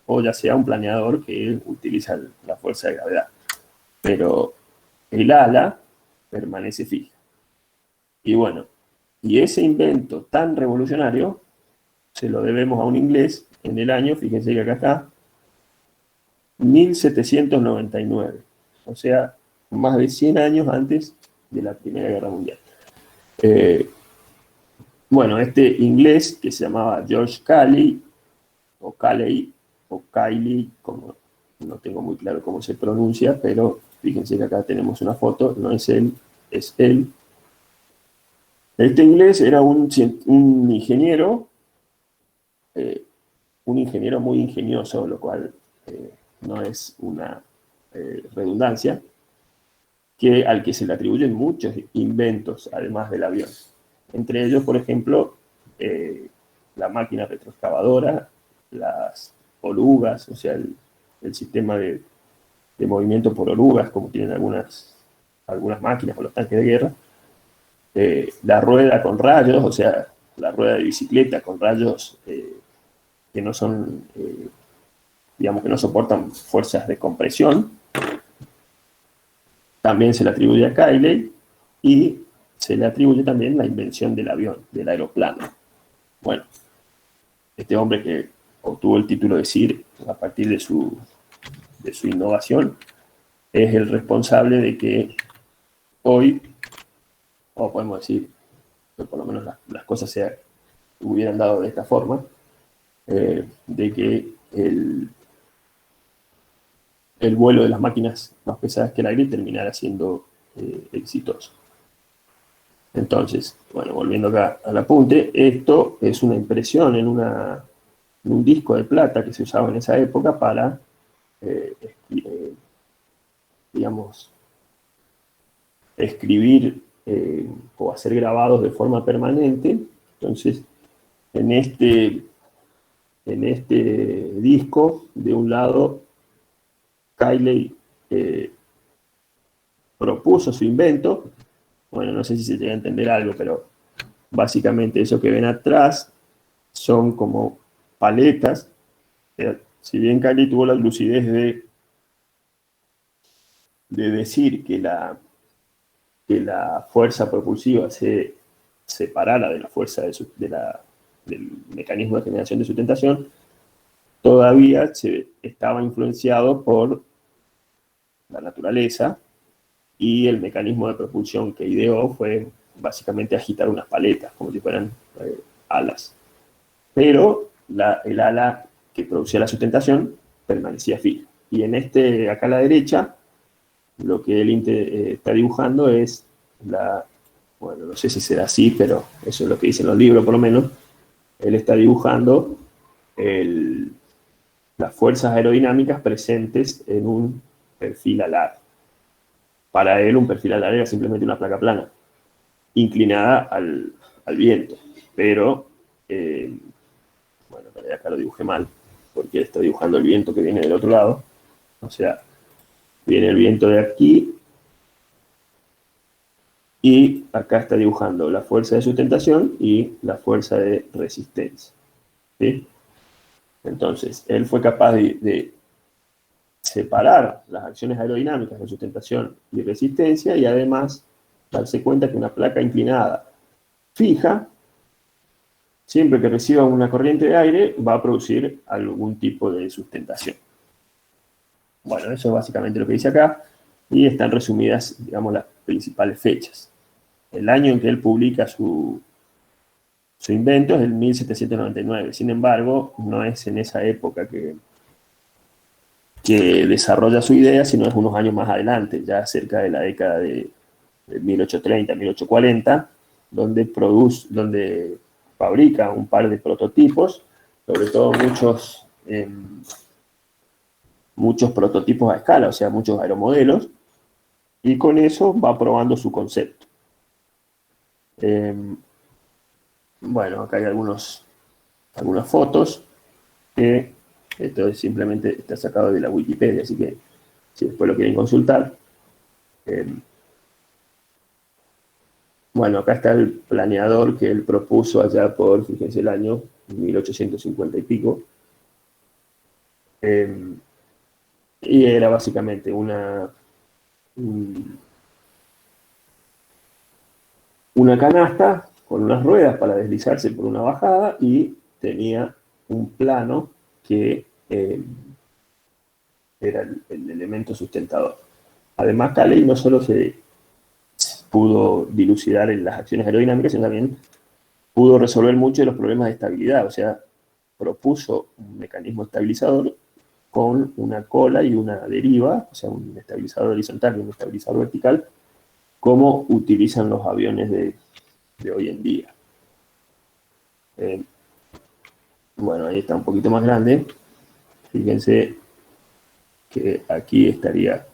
o ya sea un planeador que utiliza la fuerza de gravedad. Pero el ala permanece fija. Y bueno, y ese invento tan revolucionario se lo debemos a un inglés en el año, fíjense que acá está, 1799. O sea, más de 100 años antes de la Primera Guerra Mundial. Bueno, este inglés que se llamaba George Cayley, o Cayley, como no tengo muy claro cómo se pronuncia, pero fíjense que acá tenemos una foto, no es él, es él. Este inglés era un ingeniero muy ingenioso, lo cual no es una redundancia, al que se le atribuyen muchos inventos, además del avión. Entre ellos, por ejemplo, la máquina retroexcavadora, las orugas, o sea, el sistema de movimiento por orugas, como tienen algunas máquinas o los tanques de guerra, la rueda con rayos, o sea, la rueda de bicicleta con rayos que no son, digamos, que no soportan fuerzas de compresión. También se le atribuye a Cayley y se le atribuye también la invención del avión, del aeroplano. Bueno, este hombre que obtuvo el título de Sir a partir de su innovación es el responsable de que hoy, o podemos decir que por lo menos las cosas se hubieran dado de esta forma, de que el vuelo de las máquinas más pesadas que el aire terminara siendo exitoso. Entonces, bueno, volviendo acá al apunte, esto es una impresión en un disco de plata que se usaba en esa época para, digamos, escribir o hacer grabados de forma permanente. Entonces, en este disco, de un lado, Cayley propuso su invento. Bueno, no sé si se llega a entender algo, pero básicamente eso que ven atrás son como paletas. Si bien Cayley tuvo la lucidez de decir que la fuerza propulsiva se separara de la fuerza del mecanismo de generación de sustentación, todavía estaba influenciado por la naturaleza, y el mecanismo de propulsión que ideó fue básicamente agitar unas paletas, como si fueran alas. Pero el ala que producía la sustentación permanecía fija. Y acá a la derecha, lo que él está dibujando es bueno, no sé si será así, pero eso es lo que dicen los libros por lo menos. Él está dibujando las fuerzas aerodinámicas presentes en un perfil alar. Para él, un perfil alar era simplemente una placa plana, inclinada al viento. Pero, bueno, acá lo dibujé mal, porque estoy dibujando el viento que viene del otro lado. O sea, viene el viento de aquí, y acá está dibujando la fuerza de sustentación y la fuerza de resistencia. ¿Sí? Entonces, él fue capaz de separar las acciones aerodinámicas de sustentación y resistencia, y además darse cuenta que una placa inclinada fija, siempre que reciba una corriente de aire, va a producir algún tipo de sustentación. Bueno, eso es básicamente lo que dice acá, y están resumidas, digamos, las principales fechas. El año en que él publica su invento es el 1799. Sin embargo, no es en esa época que desarrolla su idea, sino es unos años más adelante, ya cerca de la década de 1830, 1840, donde fabrica un par de prototipos, sobre todo muchos prototipos a escala, o sea, muchos aeromodelos, y con eso va probando su concepto. Bueno, acá hay algunas fotos que esto simplemente está sacado de la Wikipedia, así que si después lo quieren consultar. Bueno, acá está el planeador que él propuso allá por, fíjense, el año 1850 y pico. Y era básicamente una canasta con unas ruedas para deslizarse por una bajada, y tenía un plano que era el elemento sustentador. Además, Cayley no solo se pudo dilucidar en las acciones aerodinámicas, sino también pudo resolver muchos de los problemas de estabilidad. O sea, propuso un mecanismo estabilizador con una cola y una deriva, o sea, un estabilizador horizontal y un estabilizador vertical, como utilizan los aviones de hoy en día. Bueno, ahí está un poquito más grande. Fíjense que aquí estaría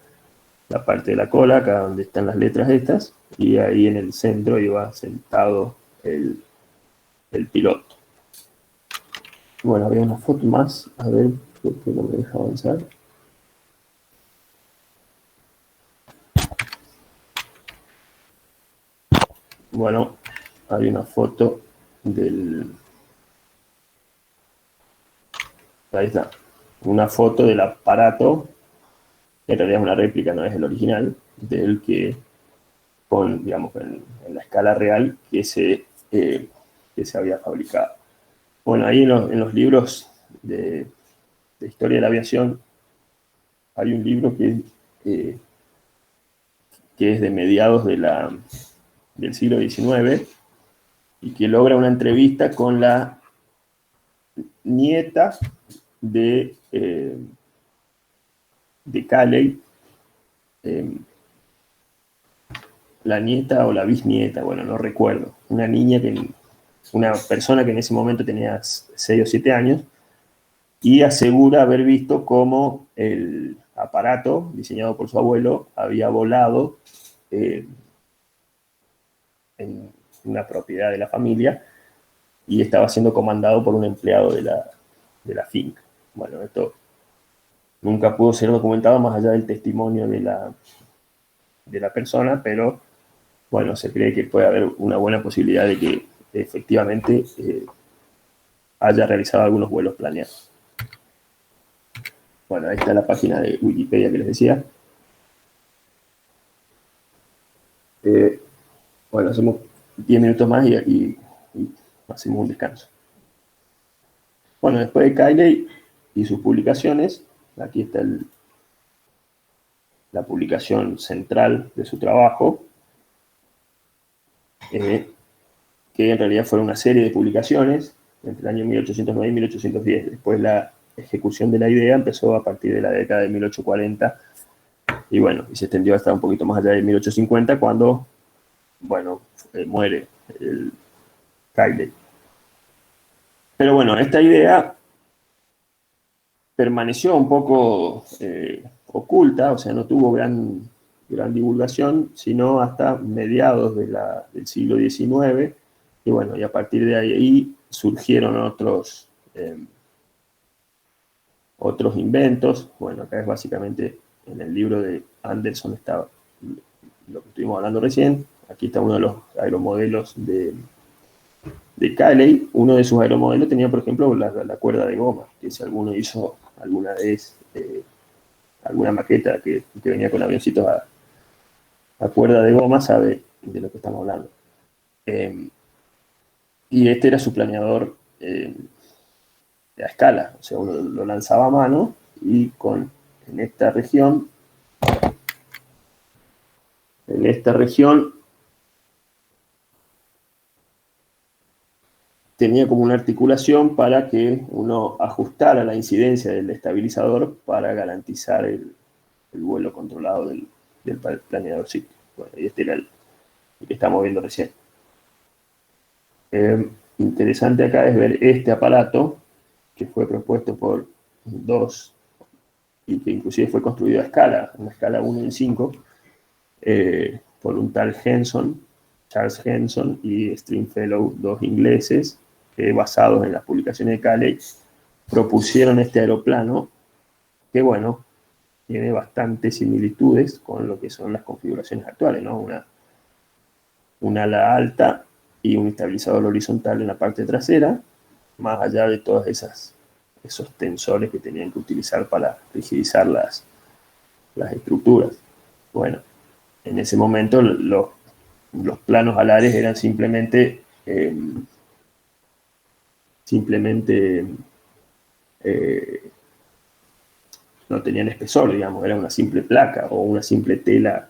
la parte de la cola, acá donde están las letras estas, y ahí en el centro iba sentado el piloto. Bueno, había una foto más, a ver, ¿por qué no me deja avanzar? Bueno, hay una foto ahí está, una foto del aparato, en realidad es una réplica, no es el original, del que, digamos, en la escala real que se había fabricado. Bueno, ahí en los libros de historia de la aviación hay un libro que es de mediados del siglo XIX, y que logra una entrevista con la nieta de Cayley, la nieta o la bisnieta, bueno, no recuerdo, una persona que en ese momento tenía 6 o 7 años, y asegura haber visto cómo el aparato diseñado por su abuelo había volado en una propiedad de la familia, y estaba siendo comandado por un empleado de la finca. Bueno, esto nunca pudo ser documentado más allá del testimonio de la persona, pero bueno, se cree que puede haber una buena posibilidad de que efectivamente haya realizado algunos vuelos planeados. Bueno, ahí está la página de Wikipedia que les decía. Bueno, hacemos 10 minutos más y hacemos un descanso. Bueno, después de Cayley y sus publicaciones, aquí está la publicación central de su trabajo, que en realidad fueron una serie de publicaciones entre el año 1809 y 1810. Después la ejecución de la idea empezó a partir de la década de 1840 y bueno, y se extendió hasta un poquito más allá de 1850 cuando, bueno, muere el Cayley. Pero bueno, esta idea permaneció un poco oculta, o sea, no tuvo gran divulgación, sino hasta mediados del siglo XIX, y bueno, y a partir de ahí surgieron otros inventos. Bueno, acá es básicamente en el libro de Anderson está lo que estuvimos hablando recién. Aquí está uno de los aeromodelos de Cayley. Uno de sus aeromodelos tenía, por ejemplo, la cuerda de goma, que si alguno hizo alguna vez alguna maqueta que venía con avioncitos a cuerda de goma, sabe de lo que estamos hablando. Y este era su planeador a escala, o sea, uno lo lanzaba a mano y en esta región tenía como una articulación para que uno ajustara la incidencia del estabilizador para garantizar el vuelo controlado del planeador cíclico. Bueno, y este era el que estamos viendo recién. Interesante acá es ver este aparato que fue propuesto por dos y que inclusive fue construido a escala, una escala 1 en 5, por un tal Charles Henson y Stringfellow, dos ingleses, que basados en las publicaciones de Cayley, propusieron este aeroplano, que bueno, tiene bastantes similitudes con lo que son las configuraciones actuales, ¿no? Una ala alta y un estabilizador horizontal en la parte trasera, más allá de todos esos tensores que tenían que utilizar para rigidizar las estructuras. Bueno, en ese momento los planos alares eran simplemente no tenían espesor, digamos, era una simple placa o una simple tela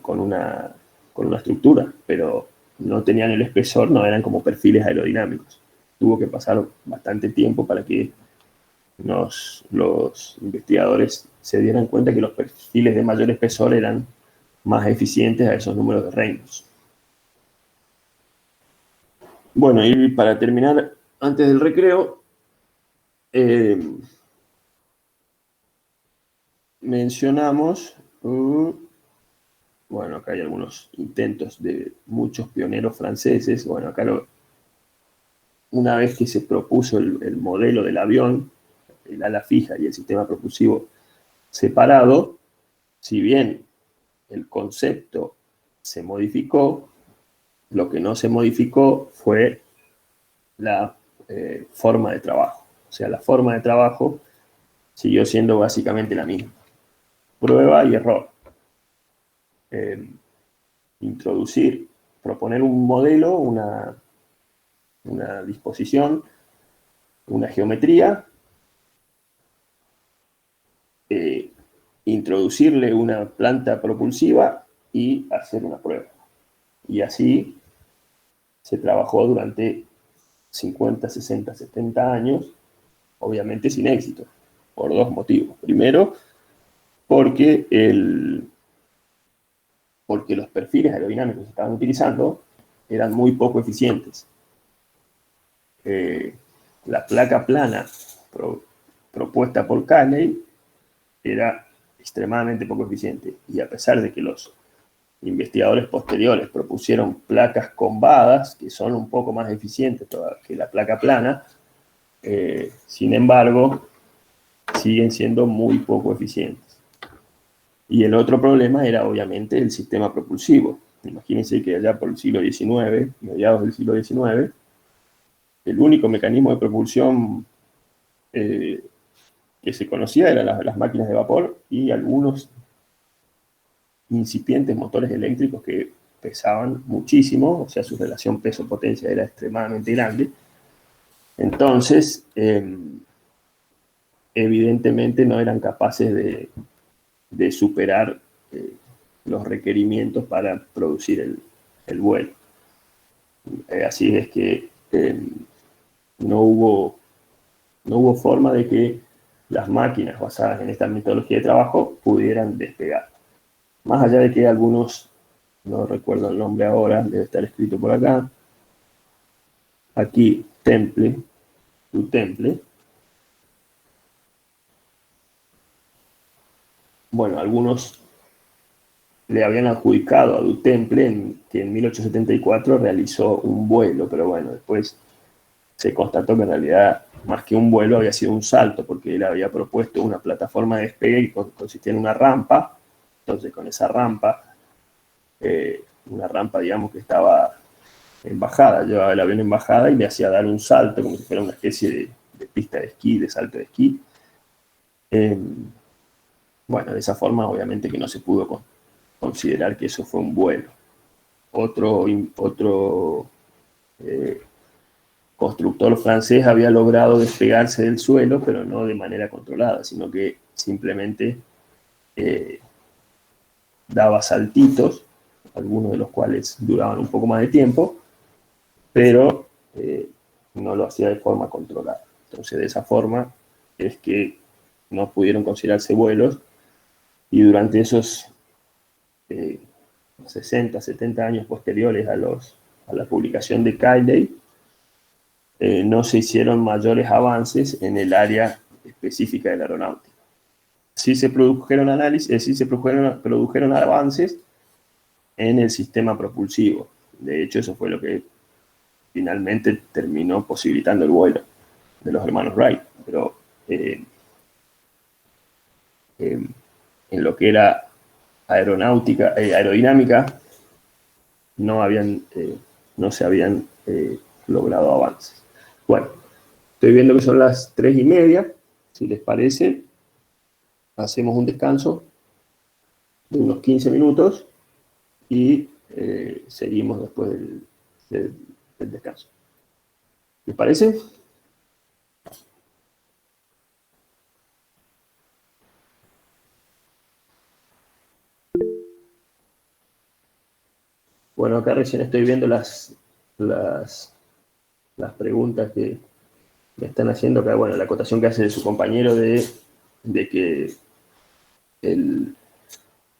con una estructura, pero no tenían el espesor, no eran como perfiles aerodinámicos. Tuvo que pasar bastante tiempo para que los investigadores se dieran cuenta que los perfiles de mayor espesor eran más eficientes a esos números de Reynolds. Bueno, y para terminar, antes del recreo, mencionamos, bueno, acá hay algunos intentos de muchos pioneros franceses. Bueno, acá una vez que se propuso el modelo del avión, el ala fija y el sistema propulsivo separado, si bien el concepto se modificó, lo que no se modificó fue la forma de trabajo. O sea, la forma de trabajo siguió siendo básicamente la misma. Prueba y error. Proponer un modelo, una disposición, una geometría, introducirle una planta propulsiva y hacer una prueba. Y así se trabajó durante 50, 60, 70 años, obviamente sin éxito, por dos motivos. Primero, porque los perfiles aerodinámicos que se estaban utilizando eran muy poco eficientes. La placa plana propuesta por Cayley era extremadamente poco eficiente, y a pesar de que los investigadores posteriores propusieron placas combadas, que son un poco más eficientes que la placa plana, sin embargo, siguen siendo muy poco eficientes. Y el otro problema era obviamente el sistema propulsivo. Imagínense que allá por el siglo XIX, mediados del siglo XIX, el único mecanismo de propulsión que se conocía eran las máquinas de vapor y algunos incipientes motores eléctricos que pesaban muchísimo, o sea, su relación peso-potencia era extremadamente grande. Entonces, evidentemente no eran capaces de superar los requerimientos para producir el vuelo. Así es que no hubo forma de que las máquinas basadas en esta metodología de trabajo pudieran despegar. Más allá de que algunos, no recuerdo el nombre ahora, debe estar escrito por acá, aquí, Temple, bueno, algunos le habían adjudicado a Du Temple que en 1874 realizó un vuelo, pero bueno, después se constató que en realidad más que un vuelo había sido un salto, porque él había propuesto una plataforma de despegue que consistía en una rampa. Entonces con esa rampa, una rampa digamos que estaba en bajada, llevaba el avión en bajada y le hacía dar un salto como si fuera una especie de pista de esquí, de salto de esquí. Bueno, de esa forma obviamente que no se pudo considerar que eso fue un vuelo. Otro constructor francés había logrado despegarse del suelo, pero no de manera controlada, sino que simplemente daba saltitos, algunos de los cuales duraban un poco más de tiempo, pero no lo hacía de forma controlada. Entonces, de esa forma es que no pudieron considerarse vuelos, y durante esos 60, 70 años posteriores a la publicación de Cayley, no se hicieron mayores avances en el área específica de la aeronáutica. Sí se produjeron avances en el sistema propulsivo. De hecho, eso fue lo que finalmente terminó posibilitando el vuelo de los hermanos Wright. Pero en lo que era aerodinámica, no se habían logrado avances. Bueno, estoy viendo que son las 3:30. Si les parece, hacemos un descanso de unos 15 minutos y seguimos después del descanso. ¿Les parece? Bueno, acá recién estoy viendo las preguntas que me están haciendo acá. Bueno, la acotación que hace de su compañero de que el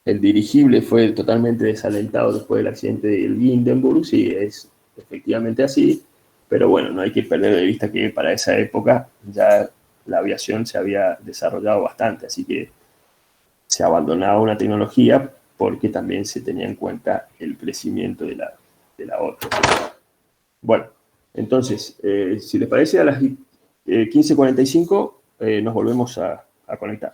dirigible fue totalmente desalentado después del accidente del Hindenburg. Sí, es efectivamente así, pero bueno, no hay que perder de vista que para esa época ya la aviación se había desarrollado bastante, así que se abandonaba una tecnología porque también se tenía en cuenta el crecimiento de la otra. Bueno, entonces, si les parece, a las 15:45 nos volvemos a conectar.